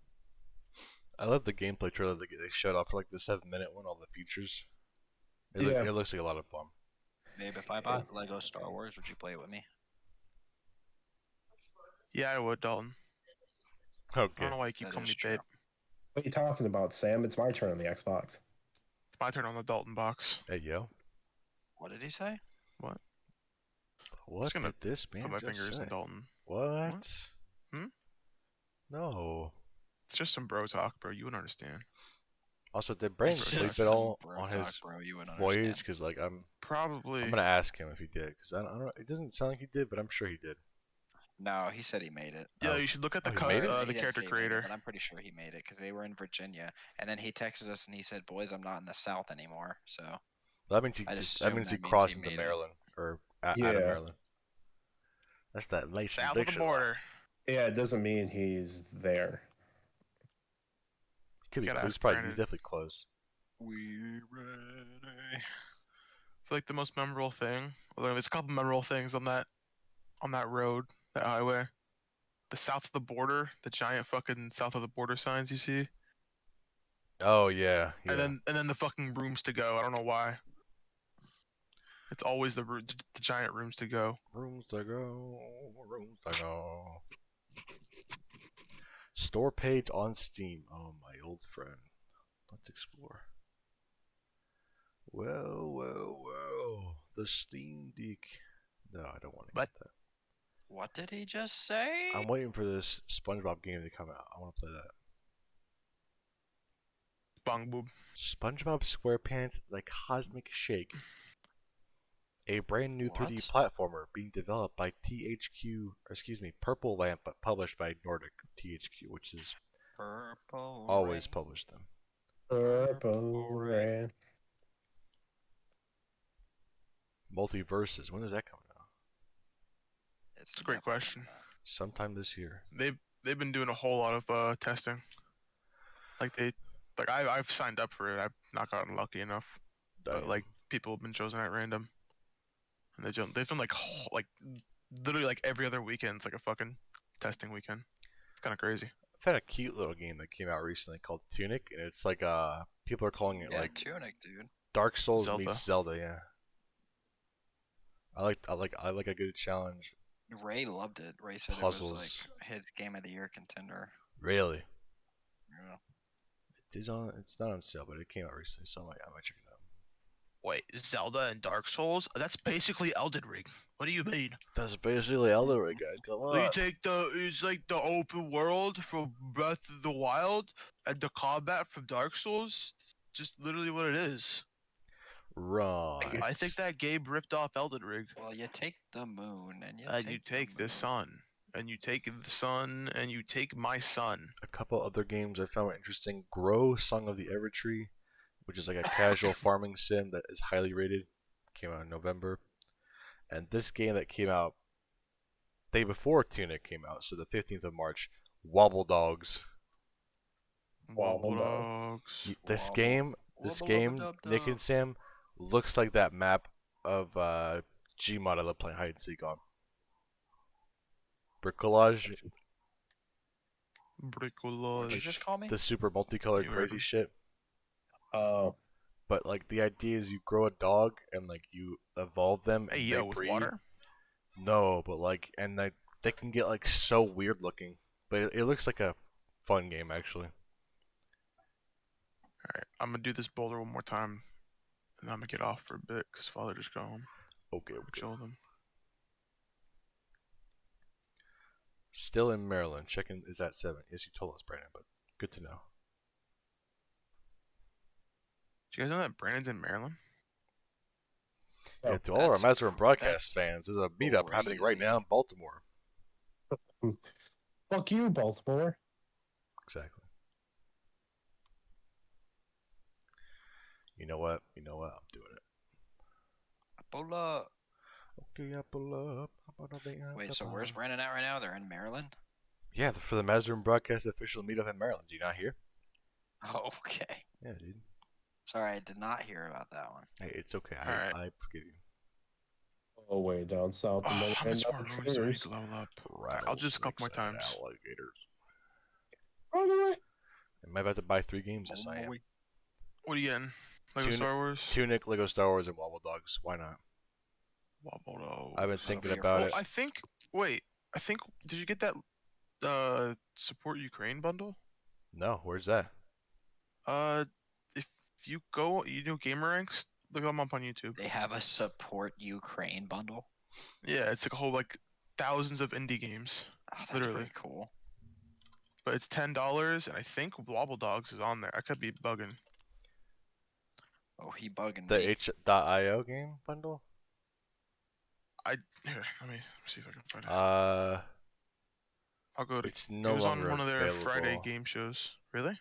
I love the gameplay trailer they showed off for like the 7-minute one, all the features. Yeah. It looks like a lot of fun. Babe, if I bought Lego Star Wars, would you play it with me? yeah, I would, Dalton. I Okay. don't know why you keep That calling is me true. babe. What are you talking about, Sam? It's my turn on the Xbox. It's my turn on the Dalton box. Hey, yo. What did he say? What gonna did this man Put my just fingers say? in Dalton. What? Hmm? No. It's just some bro talk, bro. You wouldn't understand. Also, did Brain It's sleep just at some all bro on talk, his bro, you wouldn't voyage? understand. Because like I'm Probably. gonna ask him if he did. Because I don't know. It doesn't sound like he did, but I'm sure he did. No, he said he made it. Yeah, Oh. you should look at the Oh, he made it? the He didn't character say he made it, creator. but I'm pretty sure he made it because they were in Virginia, and then he texted us and he said, "Boys, I'm not in the South anymore." So That means he I'd just. assume That means that he means crossed he into made it. Maryland or out Yeah. of Maryland. That's that nice South of the border. Yeah, it doesn't mean he's there. He could be Gotta close. ask Probably Brandon. he's definitely close. we ready. I feel like the most memorable thing. Although there's a couple memorable things on that road, that highway. The south of the border, the giant fucking south of the border signs you see, Oh yeah. Yeah. and then the fucking rooms to go. I don't know why. It's always the giant rooms to go. Rooms to go. Rooms to go. Store page on Steam. Oh, my old friend. Let's explore. Well. The Steam Deck. No, I don't want to What? get that. What did he just say? I'm waiting for this SpongeBob game to come out. I want to play that. Bong boob. SpongeBob SquarePants: The Cosmic Shake. A brand new 3D What? platformer being developed by Purple Lamp, but published by Nordic THQ, which is Purple always rain. published them. Purple rain. Multiverses. When does that come out? It's It's a great never question. coming out. Sometime this year. They've been doing a whole lot of testing. I've signed up for it. I've not gotten lucky enough. But Damn. like people have been chosen at random, and they've done like literally like every other weekend. It's like a fucking testing weekend. It's kind of crazy. I've had a cute little game that came out recently called Tunic, and it's like people are calling it Yeah, like Tunic, dude. Dark Souls Zelda. meets Zelda. Yeah. I like a good challenge. Ray loved it. Ray said it Puzzles. was like his game of the year contender. Really. Yeah. It's not on sale, but it came out recently, so I might check it out. Wait, Zelda and Dark Souls? That's basically Elden Ring. What do you mean? That's basically Elden Ring, guys. Come on. It's like the open world from Breath of the Wild and the combat from Dark Souls. Just literally what it is. Right. I think that game ripped off Elden Ring. Well, you take the moon and You take the sun, and you take the sun, and you take my son. A couple other games I found interesting. Grow Song of the Evertree, which is like a casual farming sim that is highly rated. Came out in November. And this game that came out day before Tunic came out, so the 15th of March, Wobble Dogs. Wobble Dogs. This Wobble- game, wobble-lubba-dub-dub. Nick and Sam, looks like that map of Gmod I love playing hide and seek on. Bricolage. What'd you Bricolage. just call me? The super multicolored You heard crazy him. shit. Oh, But like the idea is you grow a dog and like you evolve them Hey and yo, they with breed. water? No, but like and they can get like so weird looking. But it looks like a fun game actually. Alright, I'm gonna do this boulder one more time, and then I'm gonna get off for a bit, because Father just got home. Okay. Chill with him. Still in Maryland. Checking is at 7. Yes, you told us, Brandon, but good to know. Do you guys know that Brandon's in Maryland? Yeah, Oh, to all our that's Mazarym Broadcast fans, there's a meetup happening right now in Baltimore. fuck you, Baltimore. Exactly. You know what? I'm doing it. Pull up. Okay, I pull up. Wait, so where's Brandon at right now? They're in Maryland? Yeah, for the Mazarym Broadcast official meetup in Maryland. Do you not hear? Oh, okay. Yeah, dude. Sorry, I did not hear about that one. Hey, it's okay. Alright. I forgive you. Oh, way down south. Oh, and then how much end more up ruins do I need triggers. to level up? Alright, I'll just a couple more Rattlesnakes and times. alligators. Run away. Am I about to buy 3 games? Yes, I am. What are you getting? Lego Tunic- Star Wars? Tunic, Lego Star Wars, and Wobble Dogs. Why not? Wobble Dogs. I've been That'll thinking be your about first. it. I think. Wait. Did you get that support Ukraine bundle? No, where's that? If you go, you do gamer ranks. Look them up on YouTube. They have a support Ukraine bundle. Yeah, it's like a whole like thousands of indie games, Oh, that's Literally. pretty cool. but it's $10, and I think Wobble Dogs is on there. I could be bugging. Oh, he bugging The me. H.io game bundle? Here, let me see if I can find it. I'll go to. It's It no was on longer one of their available. Friday game shows. Really?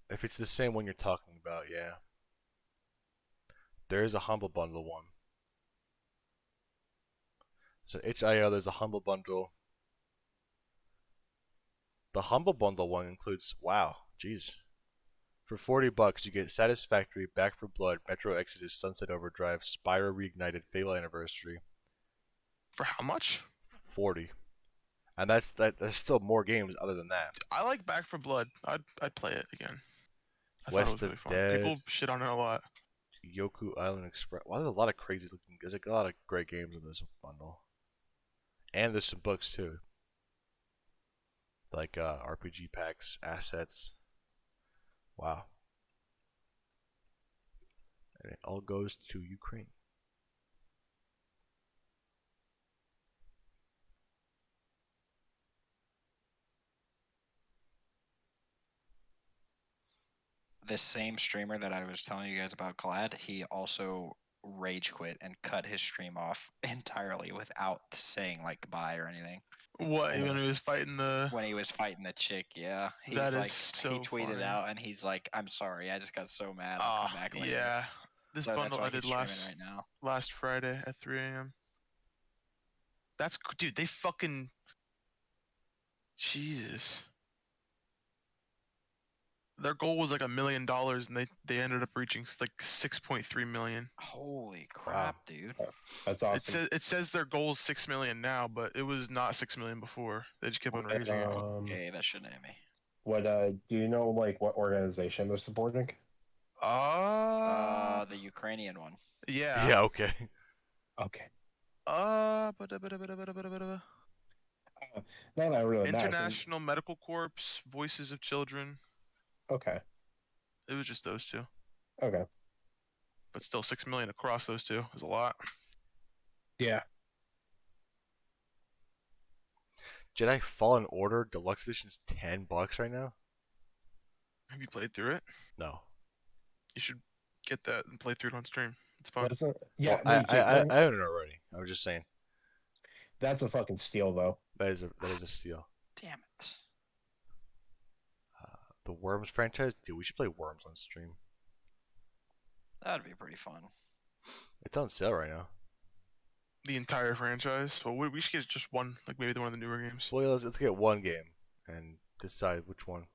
If it's the same one you're talking about, yeah. There is a Humble Bundle one. So H.io, there's a Humble Bundle. The Humble Bundle one includes, wow, jeez. For $40, you get Satisfactory, Back for Blood, Metro Exodus, Sunset Overdrive, Spyro Reignited, Fable Anniversary. For how much? 40. And there's still more games other than that. I like Back for Blood. I'd play it again. I thought it West was of really fun. Dead. People shit on it a lot. Yoku Island Express. Wow, there's a lot of crazy looking. There's like a lot of great games in this bundle, and there's some books too, like RPG packs, assets. Wow, and it all goes to Ukraine. This same streamer that I was telling you guys about, Glad, he also rage quit and cut his stream off entirely without saying like goodbye or anything. What? When he was fighting the. When he was fighting the chick, yeah, he That was is like, so he tweeted funny. out and he's like, "I'm sorry, I just got so mad. I'll come back later." Yeah. This So that's bundle why I did he's streaming last right now. last Friday at 3 a.m. Dude. They fucking. Jesus. Their goal was like $1 million, and they ended up reaching like 6.3 million. Holy crap, dude! That's awesome. It says their goal is 6 million now, but it was not 6 million before. They just kept on raising it. Okay, that shouldn't hit me. What do you know like what organization they're supporting? The Ukrainian one. Yeah. Yeah. Okay. Okay. Ba-da-ba-da-ba-da-ba-da-ba-da-ba-da-ba. Not that really matters. International Medical Corps, Voices of Children. Okay. It was just those two, Okay. but still 6 million across those two is a lot. Yeah. Jedi Fallen Order Deluxe Edition's $10 right now. Have you played through it? No. You should get that and play through it on stream. It's fun. That's a, yeah. Well, me too. I own it already. I was just saying That's a fucking steal though. that is a steal. Damn it! The Worms franchise, dude. We should play Worms on stream. That'd be pretty fun. It's on sale right now. The entire franchise. Well, we should get just one, like maybe one of the newer games. Well, let's get one game and decide which one.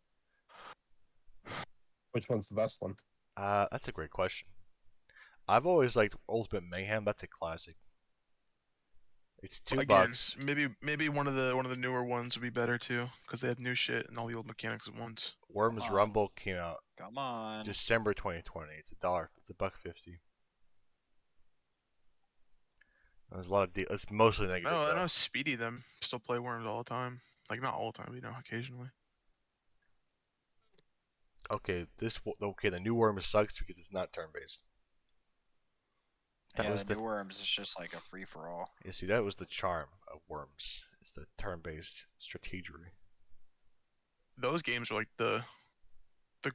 Which one's the best one? That's a great question. I've always liked Ultimate Mayhem. That's a classic. It's $2. Again, maybe one of the newer ones would be better too, because they have new shit and all the old mechanics at once. Worms Come on. Rumble came out Come on. December 2020. It's $1. It's $1.50. There's a lot of it's mostly negative. No, I though. know Speedy them still play Worms all the time. Like not all the time, but occasionally. Okay, the new Worms sucks because it's not turn-based. Yeah, the new Worms is just like a free for all. You see, that was the charm of Worms. It's the turn-based strategery. Those games are like the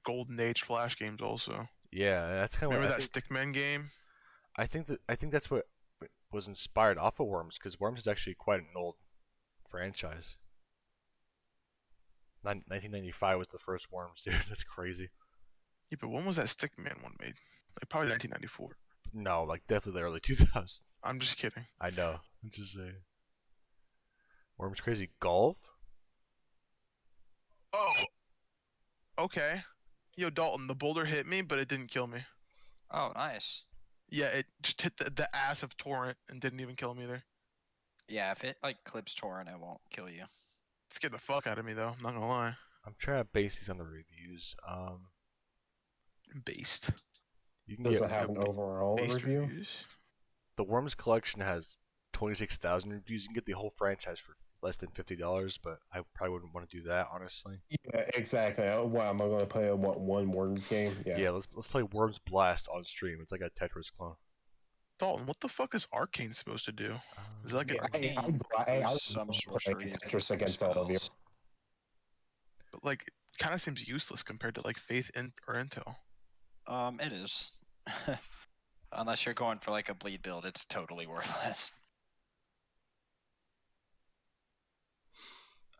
golden age Flash games also. Yeah, that's kind of Remember that Stickman game? I think that's what was inspired off of Worms, because Worms is actually quite an old franchise. 1995 was the first Worms, dude. That's crazy. Yeah, but when was that Stickman one made? Like probably 1994. No, like definitely the early 2000s. I'm just kidding. I know. I'm just saying. Worms Crazy Golf? Oh. Okay. Yo, Dalton, the boulder hit me, but it didn't kill me. Oh, nice. Yeah, it just hit the ass of Torrent and didn't even kill me either. Yeah, if it like clips Torrent, it won't kill you. It scared the fuck out of me though. I'm not gonna lie. I'm trying to base these on the reviews. Based. You can Does get it have an overall Based review? reviews. the Worms collection has 26,000 reviews. You can get the whole franchise for less than $50, but I probably wouldn't want to do that, honestly. Yeah, exactly. Wow, am I going to play one Worms game? Yeah, let's play Worms Blast on stream. It's like a Tetris clone. Dalton, what the fuck is Arcane supposed to do? Is it like Yeah, an I There's would some play sorceries, Tetris some against all of you. spells. but like kind of seems useless compared to like Faith or Intel. It is. Unless you're going for like a bleed build, it's totally worthless.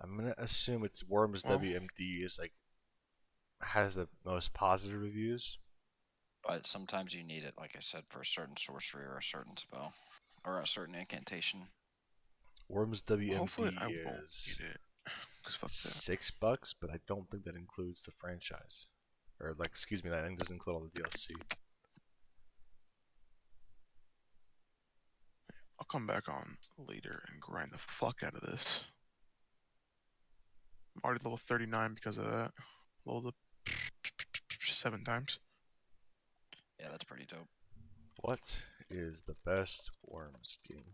I'm gonna assume it's Worms Well- WMD is like has the most positive reviews. But sometimes you need it, like I said, for a certain sorcery or a certain spell or a certain incantation. Worms Hopefully, I WMD won't is need it. 'Cause fuck that. $6, but I don't think that includes the franchise. Or like, excuse me, that doesn't include all the DLC. I'll come back on later and grind the fuck out of this. I'm already level 39 because of that. Leveled up 7 times. Yeah, that's pretty dope. What is the best Worms game?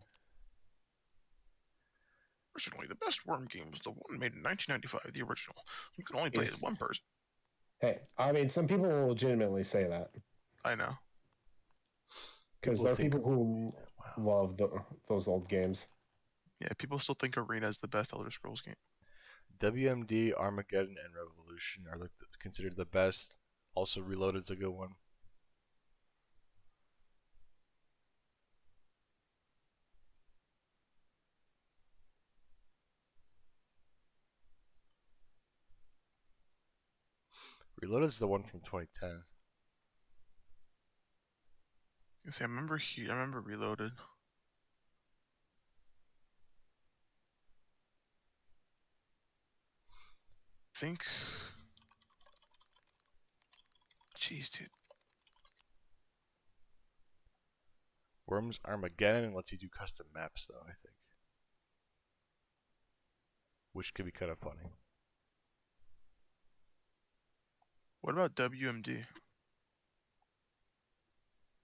Originally, the best Worm game was the one made in 1995, the original. You can only play it Yes. one person. Hey, I mean, some people will legitimately say that I know. because People there are think- people who Wow. love those old games. Yeah, people still think Arena is the best Elder Scrolls game. WMD, Armageddon, and Revolution are like considered the best. Also, Reloaded's a good one. Reloaded's the one from 2010. You see, I remember Reloaded. Think. Jeez, dude. Worms Armageddon lets you do custom maps, though, I think. Which could be kind of funny. What about WMD?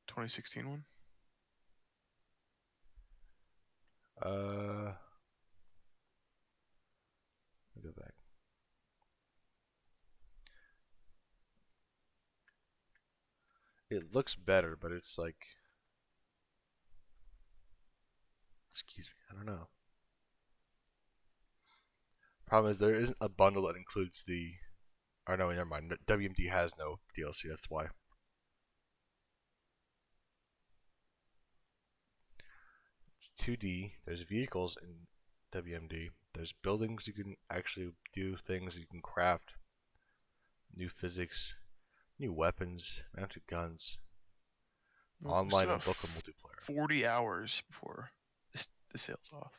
2016 one? Let me go back. It looks better, but it's like... Excuse me, I don't know. Problem is, there isn't a bundle that includes the... Or no, never mind. WMD has no DLC, that's why. It's 2D. There's vehicles in WMD. There's buildings you can actually do things you can craft. New physics. New weapons. Mounted guns. Online and local multiplayer. 40 hours before the sale's off.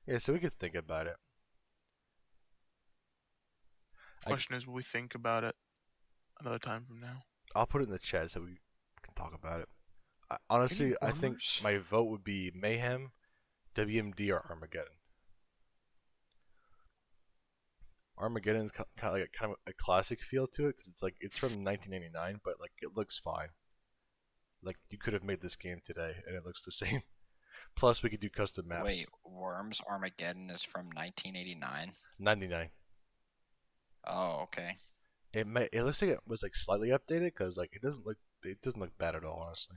Yeah, so we could think about it. Question is, will we think about it another time from now? I'll put it in the chat so we can talk about it. Honestly, I think rumors? my vote would be Mayhem, WMD or Armageddon? Armageddon's kind of a classic feel to it because it's from 1989, but like it looks fine. Like you could have made this game today and it looks the same. Plus, we could do custom maps. Wait, Worms Armageddon is from 1989. 99. Oh, okay. It looks like it was like slightly updated because like it doesn't look bad at all, honestly.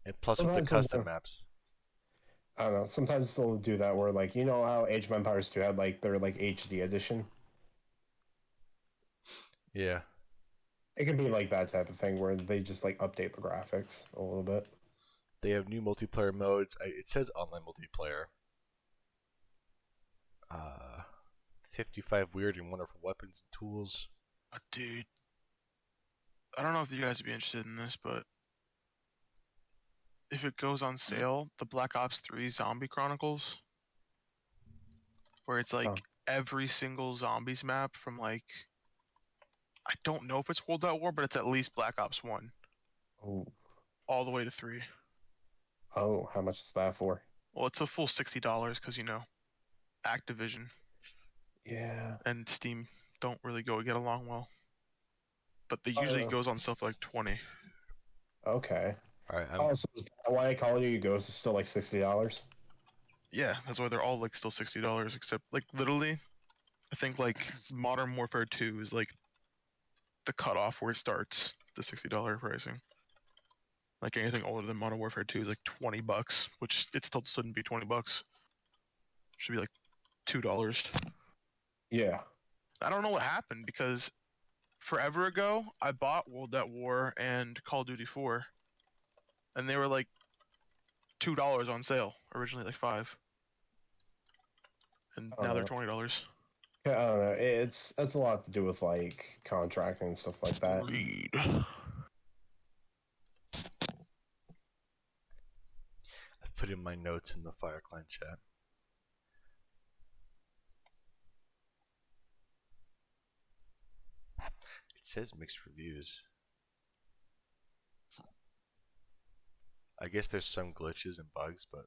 And plus with the Sometimes custom they'll- maps. I don't know. Sometimes they'll do that where, like, you know how Age of Empires 2 had like their like HD edition. Yeah. It can be like that type of thing where they just like update the graphics a little bit. They have new multiplayer modes. It says online multiplayer. 55 weird and wonderful weapons and tools. Dude, I don't know if you guys would be interested in this, but if it goes on sale, the Black Ops 3 Zombie Chronicles, where it's like Oh. every single zombies map from like, I don't know if it's World at War, but it's at least Black Ops 1 Oh, all the way to 3. oh, how much is that for? Well, it's a full $60 because, you know, Activision Yeah. and Steam don't really get along well. But they usually Oh. goes on sale for like 20. Okay. All right. Oh, so is that why Call of Duty Ghosts is still like $60? Yeah, that's why they're all like still $60, except like literally, I think like Modern Warfare 2 is like the cutoff where it starts the $60 pricing. Like anything older than Modern Warfare 2 is like $20, which it still shouldn't be $20. Should be like $2. Yeah. I don't know what happened because forever ago I bought World at War and Call of Duty 4, and they were like $2 on sale. Originally like $5, and now they're $20. Yeah, I don't know. It's a lot to do with like contracting and stuff like that. Read. I put in my notes in the FireClan chat. It says mixed reviews. I guess there's some glitches and bugs, but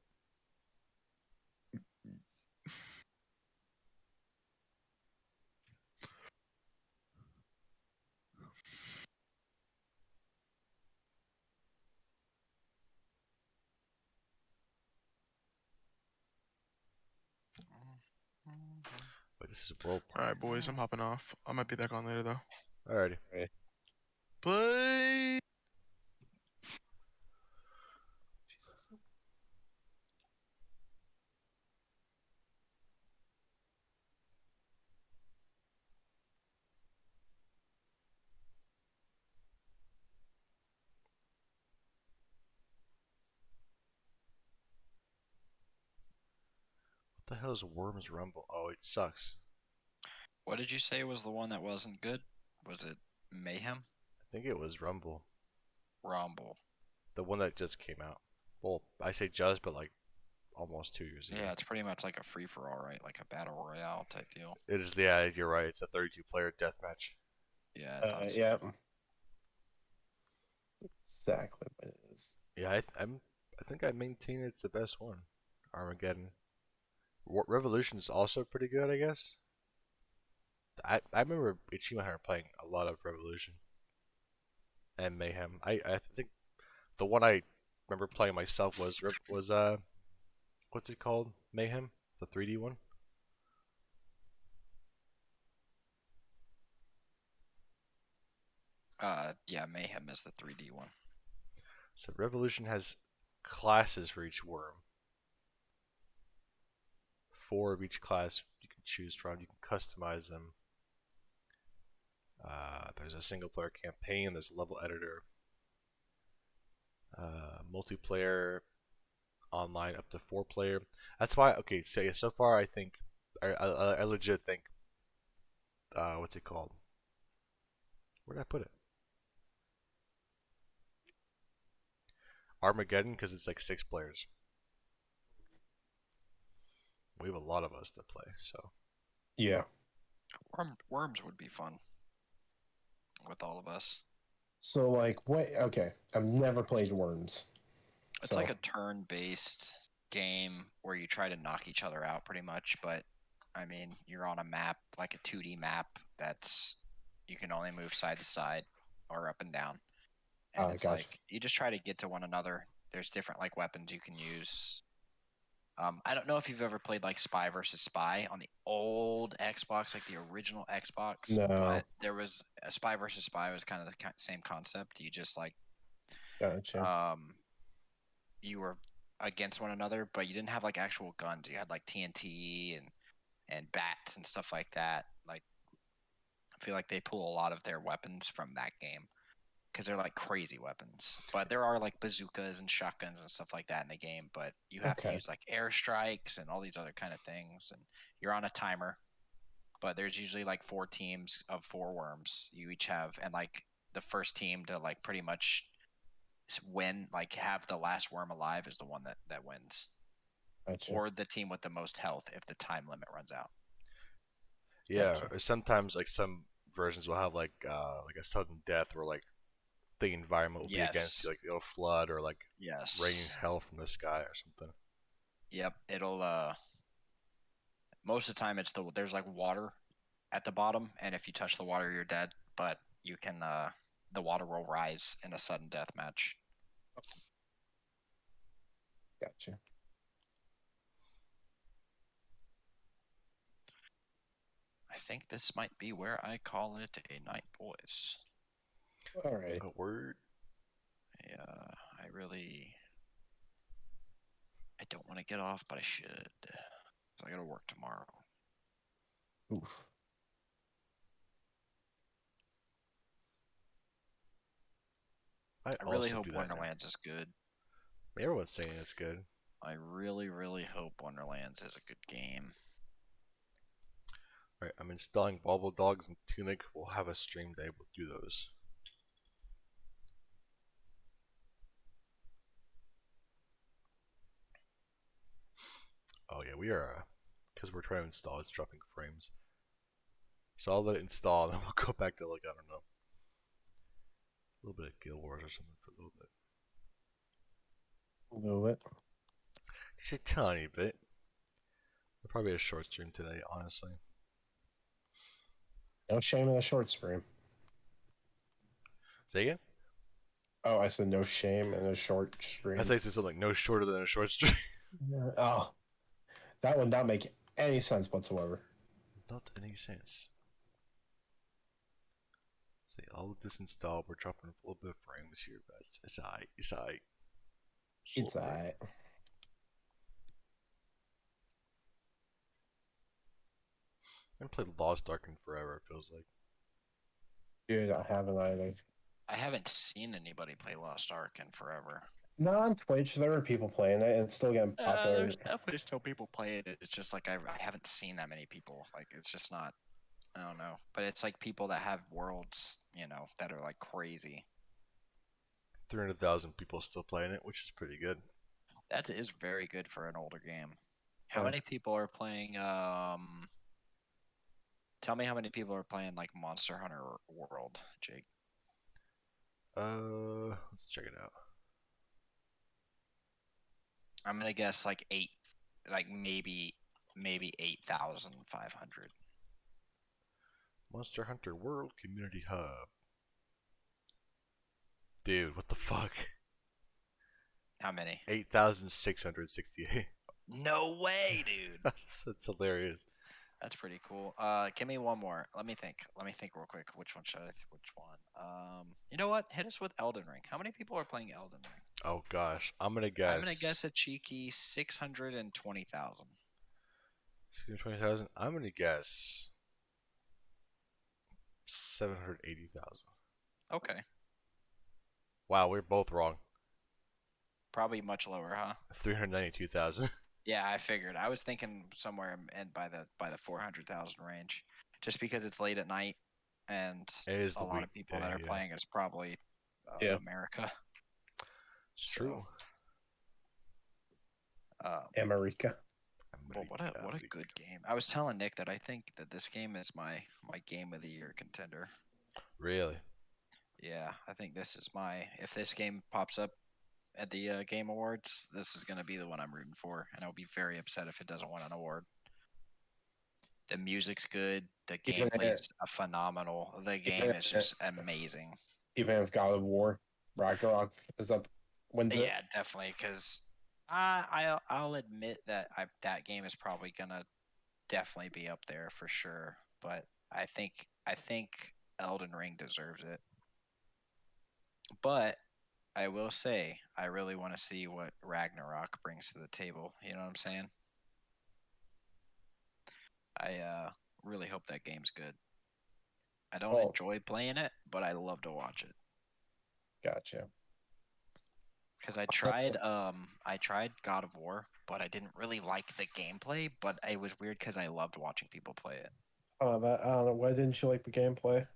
this is a role play. Alright, boys, I'm hopping off. I might be back on later though. Alrighty. Bye. What the hell is Worms Rumble? Oh, it sucks. What did you say was the one that wasn't good? Was it Mayhem? I think it was Rumble. Rumble. The one that just came out. Well, I say just, but like almost 2 years ago. Yeah, it's pretty much like a free for all, right? Like a battle royale type deal. It is. Yeah, you're right. It's a 32-player deathmatch. Yeah. I thought so. Yeah. Exactly what it is. Yeah, I think I maintain it's the best one. Armageddon. Revolution is also pretty good, I guess. I remember Ichima Hunter playing a lot of Revolution and Mayhem. I think the one I remember playing myself was what's it called? Mayhem, the 3D one. Yeah, Mayhem is the 3D one. So Revolution has classes for each worm. 4 of each class you can choose from. You can customize them. There's a single player campaign. There's a level editor. Multiplayer, online up to 4 player. That's why. Okay, so far I think I legit think. What's it called? Where did I put it? Armageddon, because it's like 6 players. We have a lot of us that play, so. Yeah. Worms would be fun with all of us. So like what? Okay, I've never played Worms. It's so. like a turn-based game where you try to knock each other out pretty much, but I mean, you're on a map, like a 2D map that's you can only move side to side or up and down. And it's Gotcha. like you just try to get to one another. There's different like weapons you can use. I don't know if you've ever played like Spy versus Spy on the old Xbox, like the original Xbox, No. but there was a Spy versus Spy was kind of the same concept. You just like Gotcha. you were against one another, but you didn't have like actual guns. You had like TNT and bats and stuff like that. Like I feel like they pull a lot of their weapons from that game because they're like crazy weapons. But there are like bazookas and shotguns and stuff like that in the game. But you have to Okay. use like airstrikes and all these other kind of things. And you're on a timer. But there's usually like 4 teams of 4 worms. You each have, and like the first team to like pretty much win, like have the last worm alive is the one that wins, Gotcha. or the team with the most health if the time limit runs out. Yeah, Gotcha. or sometimes like some versions will have like a sudden death where like the environment will be against Yes. you, like it'll flood or like Yes. rain hell from the sky or something. Yep. It'll most of the time there's like water at the bottom, and if you touch the water you're dead, but you can the water will rise in a sudden death match. Gotcha. I think this might be where I call it a night, boys. All right. A word. I don't want to get off, but I should. So I gotta work tomorrow. Oof. I I really also hope do that now. Wonderlands is good. Everyone's saying it's good. I really, really hope Wonderlands is a good game. All right, I'm installing Bobble Dogs and Tunic. We'll have a stream day. We'll do those. Oh yeah, we are because we're trying to install. It's dropping frames. So I'll let it install, and then we'll go back to like I don't know, a little bit of Guild Wars or something for a little bit. Do it. Just a tiny bit. Probably a short stream today, honestly. No shame in a short stream. Say again? Oh, I said no shame in a short stream. I thought you said something like no shorter than a short stream. Oh, that would not make any sense whatsoever. Not any sense. See, I'll let this install. We're dropping a little bit of frames here, but it's alright. It's alright. It's alright. I haven't played Lost Ark in forever, it feels like. Dude, I haven't either. I haven't seen anybody play Lost Ark in forever. Not on Twitch. There are people playing it. It's still getting popular. There's definitely still people playing it. It's just like I haven't seen that many people. Like it's just not. I don't know. But it's like people that have worlds, that are like crazy. 300,000 people still playing it, which is pretty good. That is very good for an older game. How Yeah. many people are playing? Tell me how many people are playing like Monster Hunter World, Jake. Let's check it out. I'm gonna guess like 8, like maybe 8,500. Monster Hunter World Community Hub. Dude, what the fuck? How many? 8,668. No way, dude. That's hilarious. That's pretty cool. Give me one more. Let me think real quick. Which one should I? Which one? You know what? Hit us with Elden Ring. How many people are playing Elden Ring? Oh gosh, I'm gonna guess. I'm gonna guess a cheeky 620,000. 620,000. I'm gonna guess 780,000. Okay, Wow, we're both wrong. probably much lower, huh? 392,000. Yeah, I figured. I was thinking somewhere in by the 400,000 range, just because it's late at night and It is a the lot of people that are weekday, yeah. playing is probably Yeah. America. It's true. America. Well, what a good game! I was telling Nick that I think that this game is my game of the year contender. Really? Yeah, I think this is my. If this game pops up at the Game Awards, this is going to be the one I'm rooting for, and I'll be very upset if it doesn't win an award. The music's good. The Even gameplay's phenomenal. The game is just amazing. even if God of War Ragnarok is up, wins it. Yeah, definitely. Because I'll admit that that game is probably gonna definitely be up there for sure. But I think Elden Ring deserves it. But I will say I really want to see what Ragnarok brings to the table. You know what I'm saying? I really hope that game's good. I don't Oh. enjoy playing it, but I love to watch it. Gotcha. Because I tried God of War, but I didn't really like the gameplay. But it was weird because I loved watching people play it. I don't know. Why didn't you like the gameplay?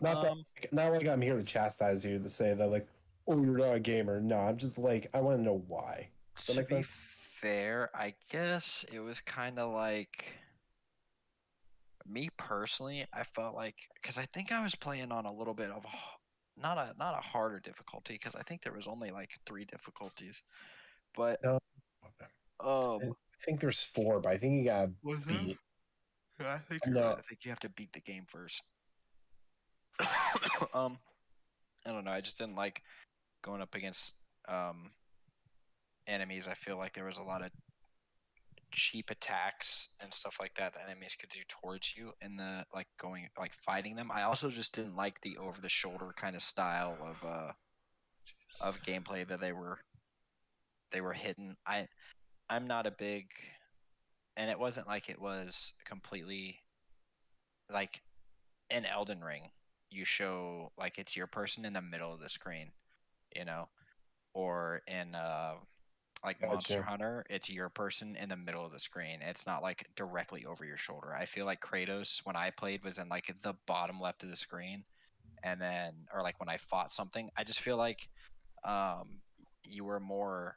Not not like I'm here to chastise you to say that like, oh, you're not a gamer. No, I'm just like I want to know why. Does that To make be sense? fair, I guess it was kind of like me personally. I felt like because I think I was playing on a little bit of not a harder difficulty because I think there was only like 3 difficulties, but No. um, I think there's 4, but I think you gotta was beat. Yeah, I think you're No. right. I think you have to beat the game first. I don't know. I just didn't like going up against enemies. I feel like there was a lot of cheap attacks and stuff like that enemies could do towards you in the like going like fighting them. I also just didn't like the over the shoulder kind of style of gameplay that they were hitting. I'm not a big, and it wasn't like it was completely like in Elden Ring. You show like it's your person in the middle of the screen, you know, or in like Monster Gotcha. Hunter, it's your person in the middle of the screen. It's not like directly over your shoulder. I feel like Kratos, when I played, was in like the bottom left of the screen, and then or like when I fought something, I just feel like um, you were more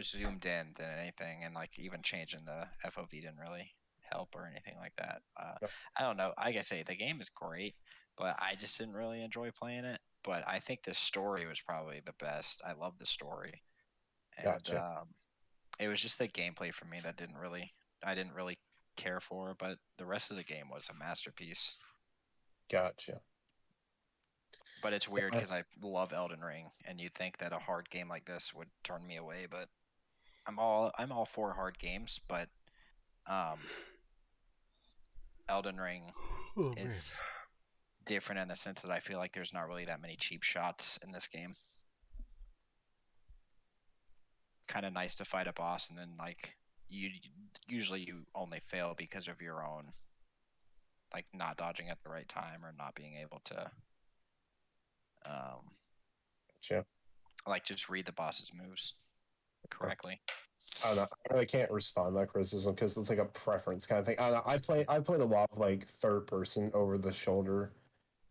zoomed in than anything, and like even changing the FOV didn't really help or anything like that. Yep. I don't know. I guess the game is great, but I just didn't really enjoy playing it. But I think the story was probably the best. I love the story, and Gotcha. it was just the gameplay for me that I didn't really care for, but the rest of the game was a masterpiece. Gotcha. But it's weird Yeah. because I love Elden Ring, and you'd think that a hard game like this would turn me away, but I'm all for hard games, but um, Elden Ring Oh, man. is different in the sense that I feel like there's not really that many cheap shots in this game. Kind of nice to fight a boss, and then like you usually you only fail because of your own like not dodging at the right time or not being able to Gotcha. like just read the boss's moves correctly. I don't know. I really can't respond to that criticism because it's like a preference kind of thing. I don't know. I played a lot of like third person over the shoulder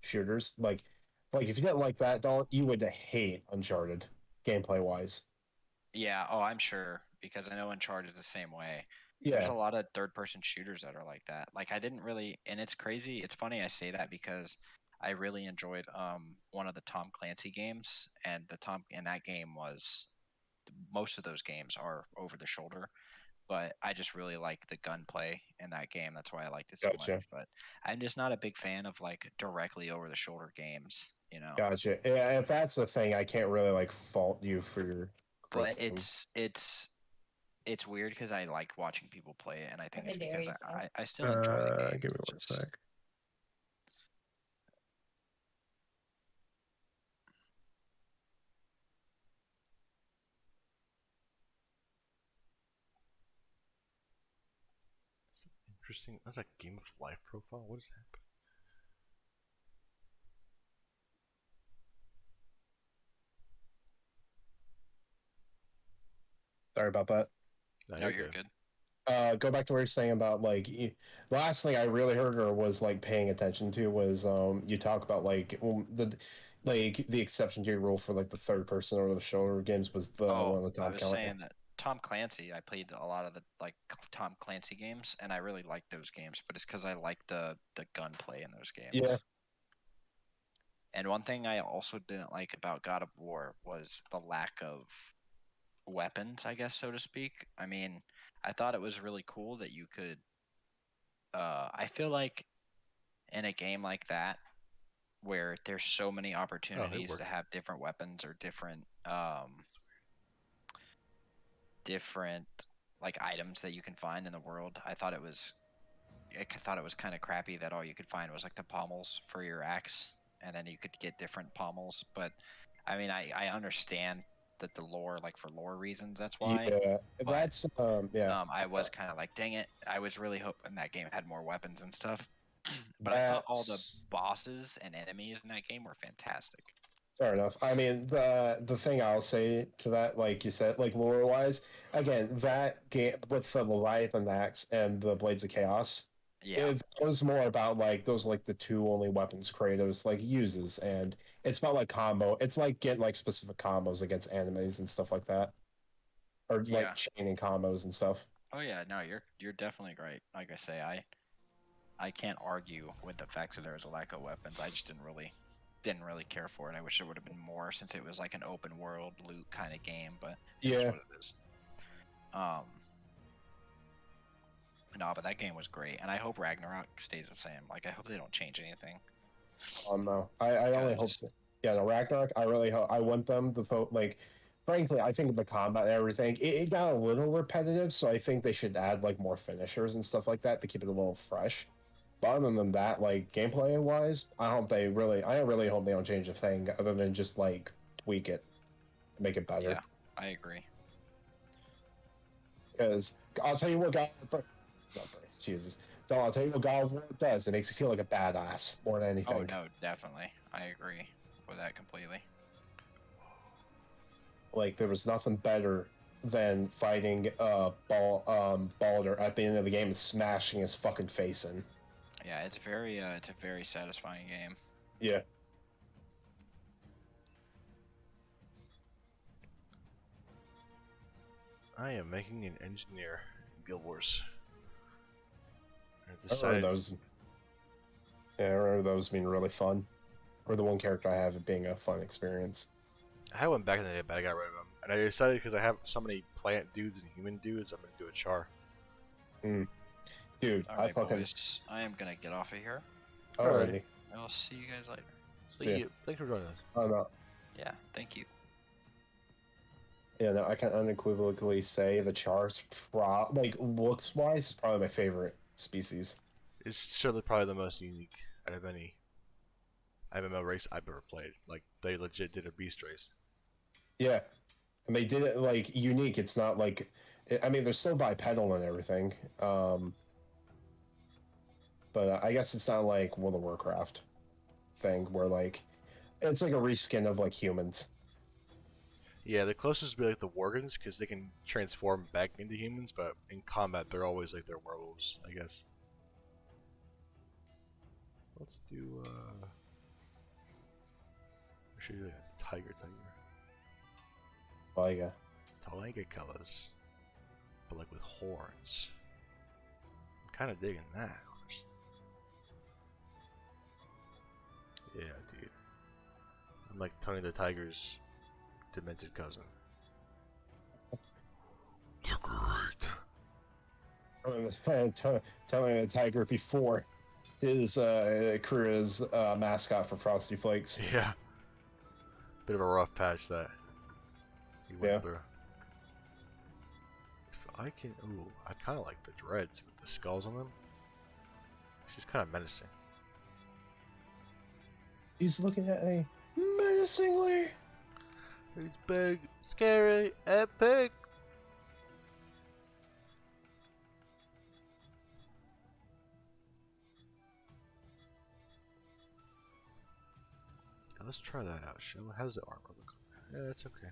shooters. Like if you didn't like that, don't you would hate Uncharted gameplay wise. Yeah, oh, I'm sure because I know Uncharted is the same way. There's Yeah. a lot of third-person shooters that are like that. Like I didn't really, and it's crazy. It's funny I say that because I really enjoyed one of the Tom Clancy games, and the Tom and that game was most of those games are over the shoulder, but I just really like the gunplay in that game. That's why I liked it so much. Gotcha. But I'm just not a big fan of like directly over the shoulder games, you know. Gotcha. Yeah, if that's the thing, I can't really like fault you for your But criticism. it's weird because I like watching people play it, and I think it's because I still enjoy the game. Give me It's one just, sec. Interesting. That's a Game of Life profile. What is happening? Sorry about that. no, you're good. Go back to what you're saying about like last thing I really heard or was like paying attention to was you talk about like the exception to your rule for like the third person or the shoulder games was the one Oh, of the I Tom was Kelly. saying that Tom Clancy. I played a lot of the like Tom Clancy games, and I really like those games. But it's because I like the gunplay in those games. Yeah. And one thing I also didn't like about God of War was the lack of weapons, I guess, so to speak. I mean, I thought it was really cool that you could. I feel like in a game like that, where there's so many opportunities worked. to have different weapons or different like items that you can find in the world, I thought it was kind of crappy that all you could find was like the pommels for your axe, and then you could get different pommels. But I mean, I understand that the lore, like for lore reasons, that's why. Yeah, But that's yeah. I was kind of like, dang it, I was really hoping that game had more weapons and stuff. But I thought all the That's bosses and enemies in that game were fantastic. fair enough. I mean, the thing I'll say to that, like you said, like lore wise, again, that game with the Leviathan axe and the Blades of Chaos, Yeah, it was more about like those like the two only weapons Kratos like uses, and it's about like combo. It's like getting like specific combos against enemies and stuff like that, or like yeah. chaining combos and stuff. Oh yeah, no, you're definitely right. Like I say, I can't argue with the fact that there was a lack of weapons. I just didn't really care for it. I wish there would have been more since it was like an open world loot kind of game, but it is Yeah. what it is. Um, no, but that game was great, and I hope Ragnarok stays the same. Like I hope they don't change anything. No, I only hope. Because Yeah, the Ragnarok. I really hope. I want them to vote. Like, frankly, I think the combat and everything it got a little repetitive. So I think they should add like more finishers and stuff like that to keep it a little fresh. But other than that, like gameplay wise, I hope they really. I really hope they don't change a thing other than just like tweak it, make it better. yeah, I agree. Because I'll tell you what, Jesus. No, I'll tell you what God of War does. It makes you feel like a badass more than Oh anything. no, definitely, I agree with that completely. Like there was nothing better than fighting Balder at the end of the game and smashing his fucking face in. Yeah, it's a very satisfying game. Yeah. I am making an engineer in Guild Wars. I I remember decided those. Yeah, I remember those being really fun. Or the one character I have it being a fun experience. I had one back in the day, but I got rid of them. And I decided because I have so many plant dudes and human dudes, I'm gonna do a char. Dude, All I right, fucking boys, I am gonna get off of here. already. I'll see you guys later. See Yeah. you. Thanks for joining us. Oh no. Yeah, thank you. Yeah, no, I can unequivocally say the Char's like looks wise is probably my favorite species. It's certainly probably the most unique out of any MMO race I've ever played. Like they legit did a beast race. Yeah. And they did it like unique. It's not like I mean they're still bipedal and everything. But I guess it's not like World of Warcraft thing where like it's like a reskin of like humans. Yeah, the closest would be like the Worgans because they can transform back into humans, but in combat they're always like they're werewolves, I guess. Let's do I should do like a tiger. Well, yeah. Tiger colors. But like with horns. I'm kinda digging that, honestly. Yeah, dude. I'm like Tony the Tiger's demented cousin. Telling a tiger before his career as mascot for Frosty Flakes. Yeah. Bit of a rough patch that he went Yeah. through. If I can, ooh, I kind of like the dreads with the skulls on them. She's kind of menacing. He's looking at me menacingly. He's big, scary, epic. Let's try that out, shall we? How's the armor look? Yeah, it's okay.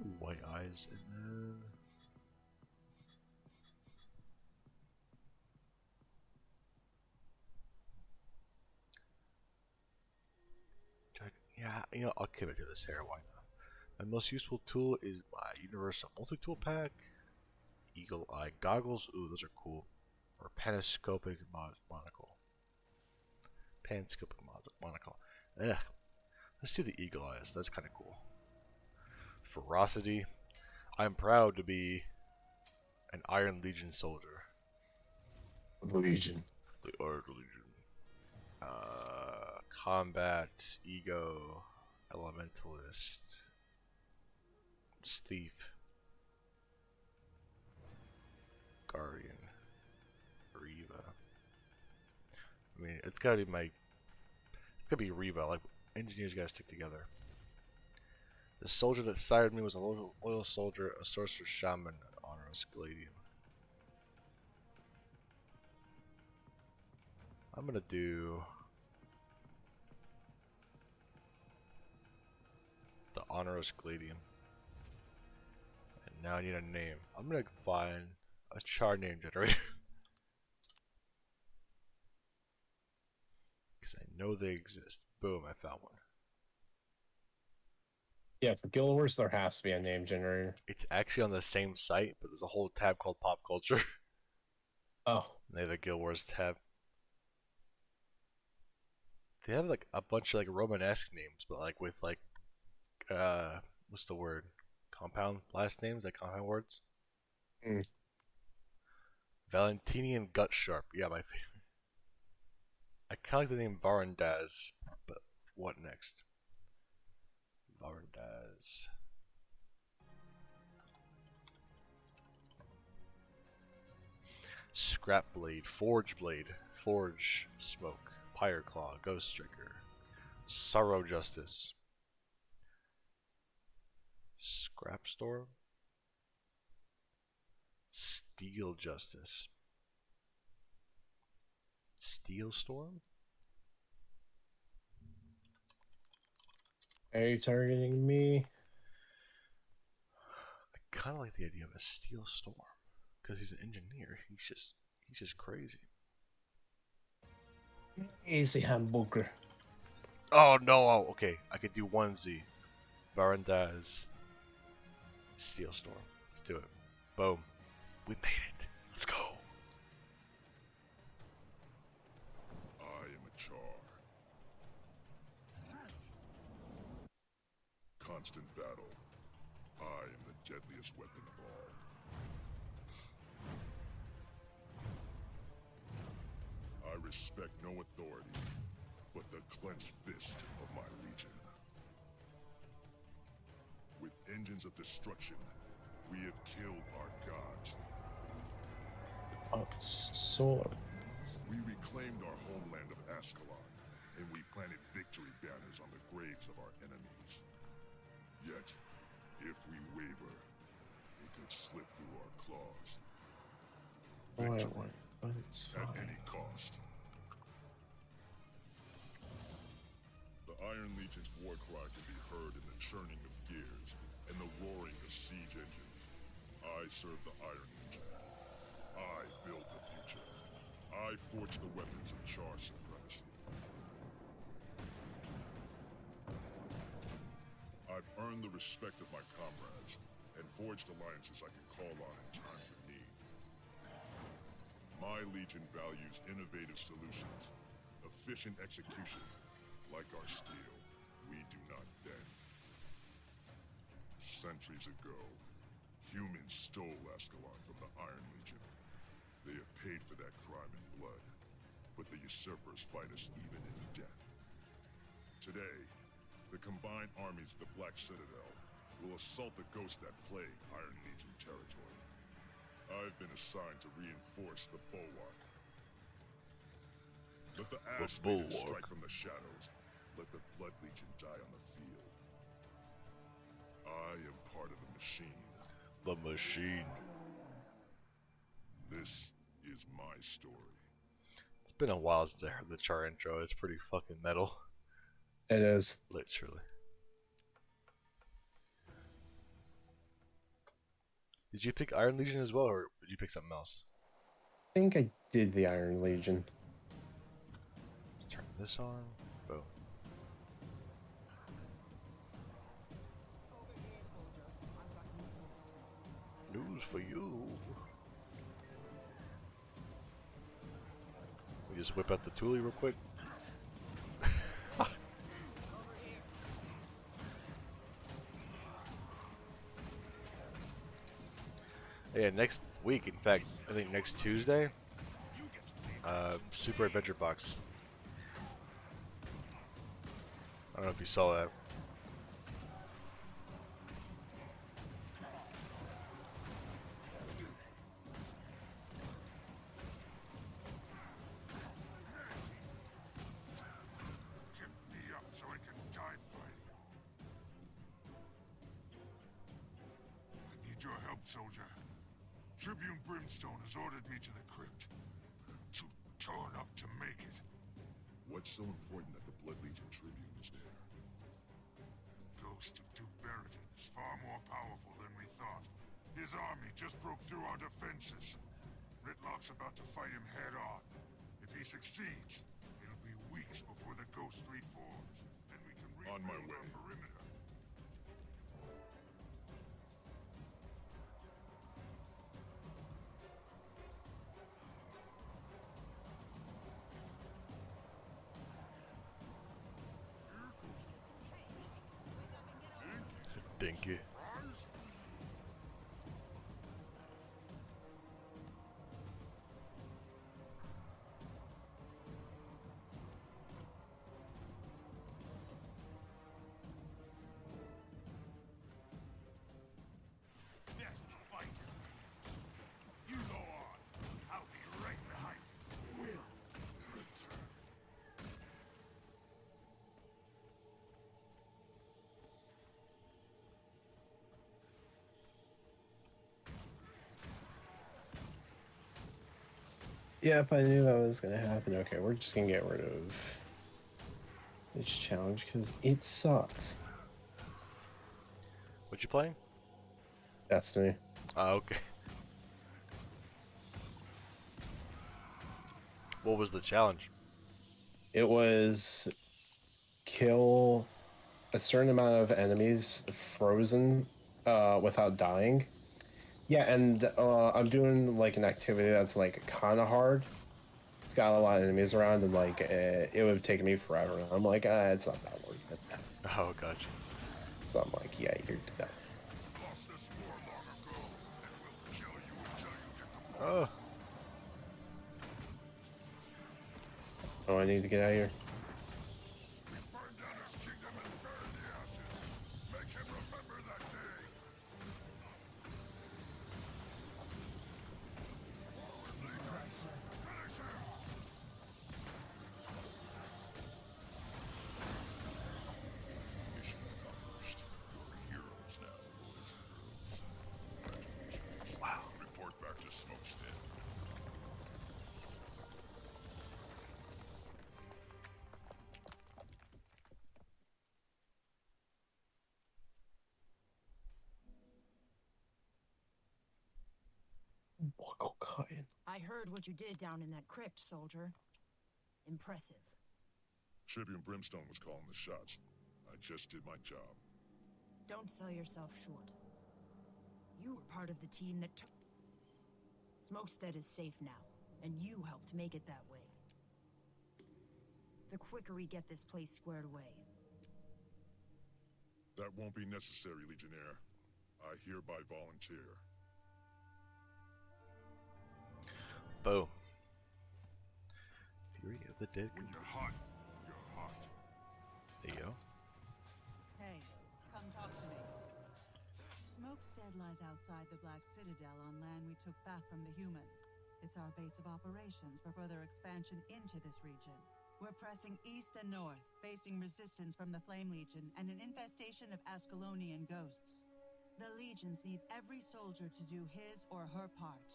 do white eyes and then. Yeah, you know, I'll commit to this hair. Why not? My most useful tool is my universal multi-tool pack. Eagle eye goggles. Ooh, those are cool. Or panoscopic monocle. Panoscopic monocle. Ugh. Let's do the eagle eyes. That's kind of cool. Ferocity. I'm proud to be an Iron Legion soldier. Legion. The Iron Legion. Combat, ego, elementalist, thief, guardian, Riva. I mean, it's gotta be Riva. Like, engineers gotta stick together. The soldier that sired me was a loyal soldier, a sorcerer, shaman, an honorous gladium. I'm gonna do the honorous gladium. And now I need a name. I'm gonna find a char name generator. Because I know they exist. Boom, I found one. Yeah, for Guild Wars, there has to be a name generator. It's actually on the same site, but there's a whole tab called Pop Culture. Oh. They have a Guild Wars tab. They have like a bunch of like Romanesque names, but like with like what's the word? Compound last names, like compound words. Mm. Valentinian Gut Sharp, yeah, my favorite. I kind of like the name Varandaz, but what next? Varandaz. Scrap Blade, Forge Blade, Forge Smoke, Pyre Claw, Ghost Striker, Sorrow Justice, Scrap Storm, Steel Justice, Steel Storm? Are you targeting me? I kind of like the idea of a Steel Storm because he's an engineer. He's just crazy. Easy hamburger. Oh no! Oh, okay, I could do 1Z. Varandaz. Steel Storm. Let's do it. Boom. We made it. Let's go. I am a char. Constant battle. I am the deadliest weapon of all. I respect no authority but the clenched fist of my legion. With engines of destruction, we have killed our gods. Oh, sword. We reclaimed our homeland of Ascalon, and we planted victory banners on the graves of our enemies. Yet, if we waver, it could slip through our claws. Victory, But it's at fine. any cost. The Iron Legion's war cry can be heard in the churning of gears and the roaring of siege engines. I serve the Iron Legion. I build the future. I forge the weapons of Char supremacy. I've earned the respect of my comrades and forged alliances I can call on in times of need. My Legion values innovative solutions, efficient execution. Like our steel, we do not bend. Centuries ago, humans stole Ascalon from the Iron Legion. They have paid for that crime in blood, but the usurpers fight us even in death. Today, the combined armies of the Black Citadel will assault the ghosts that plague Iron Legion territory. I've been assigned to reinforce the bulwark. Let the Ash Legion strike from the shadows. Let the Blood Legion die on the field. I am part of the machine. The machine. This is my story. It's been a while since I heard the Char intro. It's pretty fucking metal. It is. Literally. Did you pick Iron Legion as well, or did you pick something else? I think I did the Iron Legion. Let's turn this on. Boom. News for you. We just whip out the Thule real quick. Yeah, next week, in fact, I think next Tuesday, Super Adventure Box. I don't know if you saw that. Get me up so I can die fighting. I need your help, soldier. Tribune Brimstone has ordered me to the crypt. Too torn up to make it. What's so important that the Blood Legion Tribune is there? Ghost of Duke Barrington is far more powerful than we thought. His army just broke through our defenses. Ritlock's about to fight him head on. If he succeeds, it'll be weeks before the Ghost reforms, and we can rebuild our perimeter. Dinky. Best fight. You go on. I'll be right behind you. Will return. Yeah, if I knew that was gonna happen. Okay, we're just gonna get rid of this challenge because it sucks. What you playing? Destiny. Okay. What was the challenge? It was kill a certain amount of enemies frozen without dying. Yeah, and I'm doing like an activity that's like kind of hard. It's got a lot of enemies around, and like it would take me forever. I'm like, it's not that worth it. Oh, gotcha. So I'm like, yeah, you're done. Lost this war long ago, and we'll kill you until you get the Oh, Oh, I need to get out of here. We burn down his kingdom and burn the ashes. Make him remember that day. Forward, legions. Finish him. Mission accomplished. You're heroes now, boys and girls. Congratulations. Wow. Report back to Smokestead. I heard what you did down in that crypt, soldier. Impressive. Tribune Brimstone was calling the shots. I just did my job. Don't sell yourself short. You were part of the team that took... Smokestead is safe now, and you helped make it that way. The quicker we get this place squared away. That won't be necessary, Legionnaire. I hereby volunteer. boom. Fury of the Dead. When you're hot, you're hot. There you go. Hey, come talk to me. Smokestead lies outside the Black Citadel on land we took back from the humans. It's our base of operations for further expansion into this region. We're pressing east and north, facing resistance from the Flame Legion and an infestation of Ascalonian ghosts. The Legions need every soldier to do his or her part.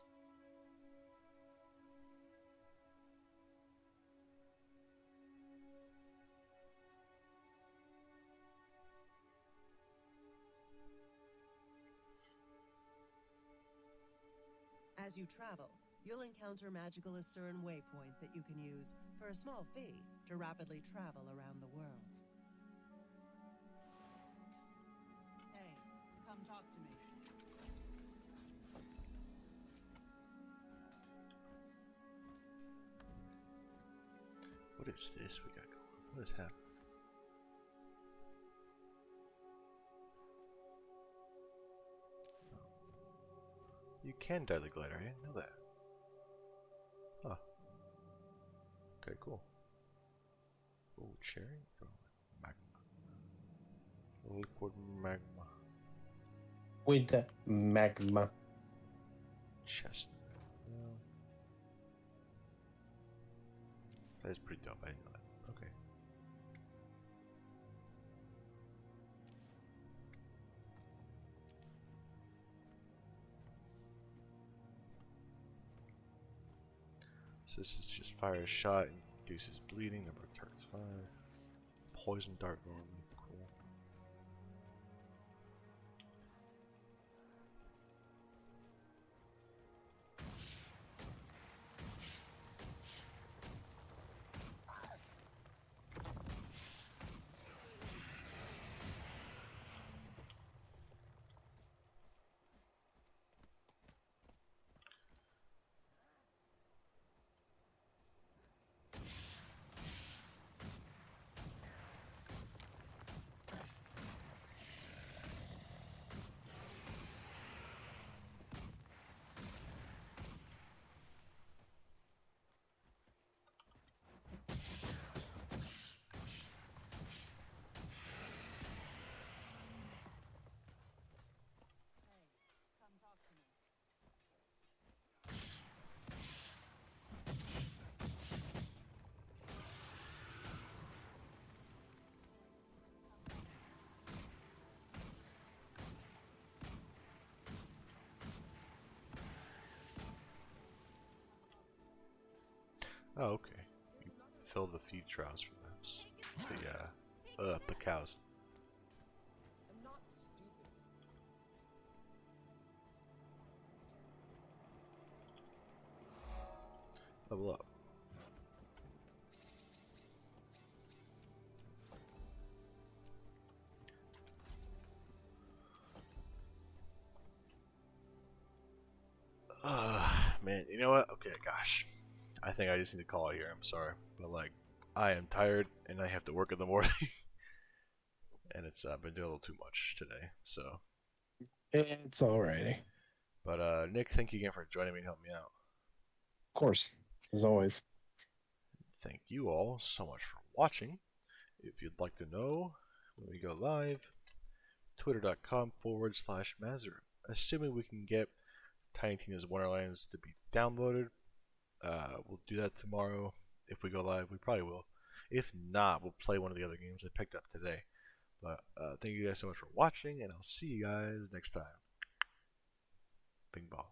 As you travel, you'll encounter magical Asuran waypoints that you can use, for a small fee, to rapidly travel around the world. Hey, come talk to me. What is this we got going? What is happening? You can die the glider, I didn't know that. Huh. Okay, cool. Oh, cherry? Oh, magma. Liquid magma. With the magma. Chest. No. That is pretty dope, I didn't know that. Okay. So this is just fire a shot and reduces bleeding, number of targets 5. Poison dart normally, cool. Come talk to me. Oh, okay. You fill the feed trials for those. The cows. I'm not stupid. Level up. Man, you know what? Okay, gosh. I think I just need to call it here. I'm sorry. But, like, I am tired and I have to work in the morning. And it's been doing a little too much today. So, It's alrighty. but Nick, thank you again for joining me and helping me out. Of course, as always. Thank you all so much for watching. If you'd like to know when we go live, twitter.com/Mazarym. Assuming we can get Tiny Tina's Wonderlands to be downloaded, we'll do that tomorrow. If we go live, we probably will. If not, we'll play one of the other games I picked up today. But thank you guys so much for watching, and I'll see you guys next time. Bing bong.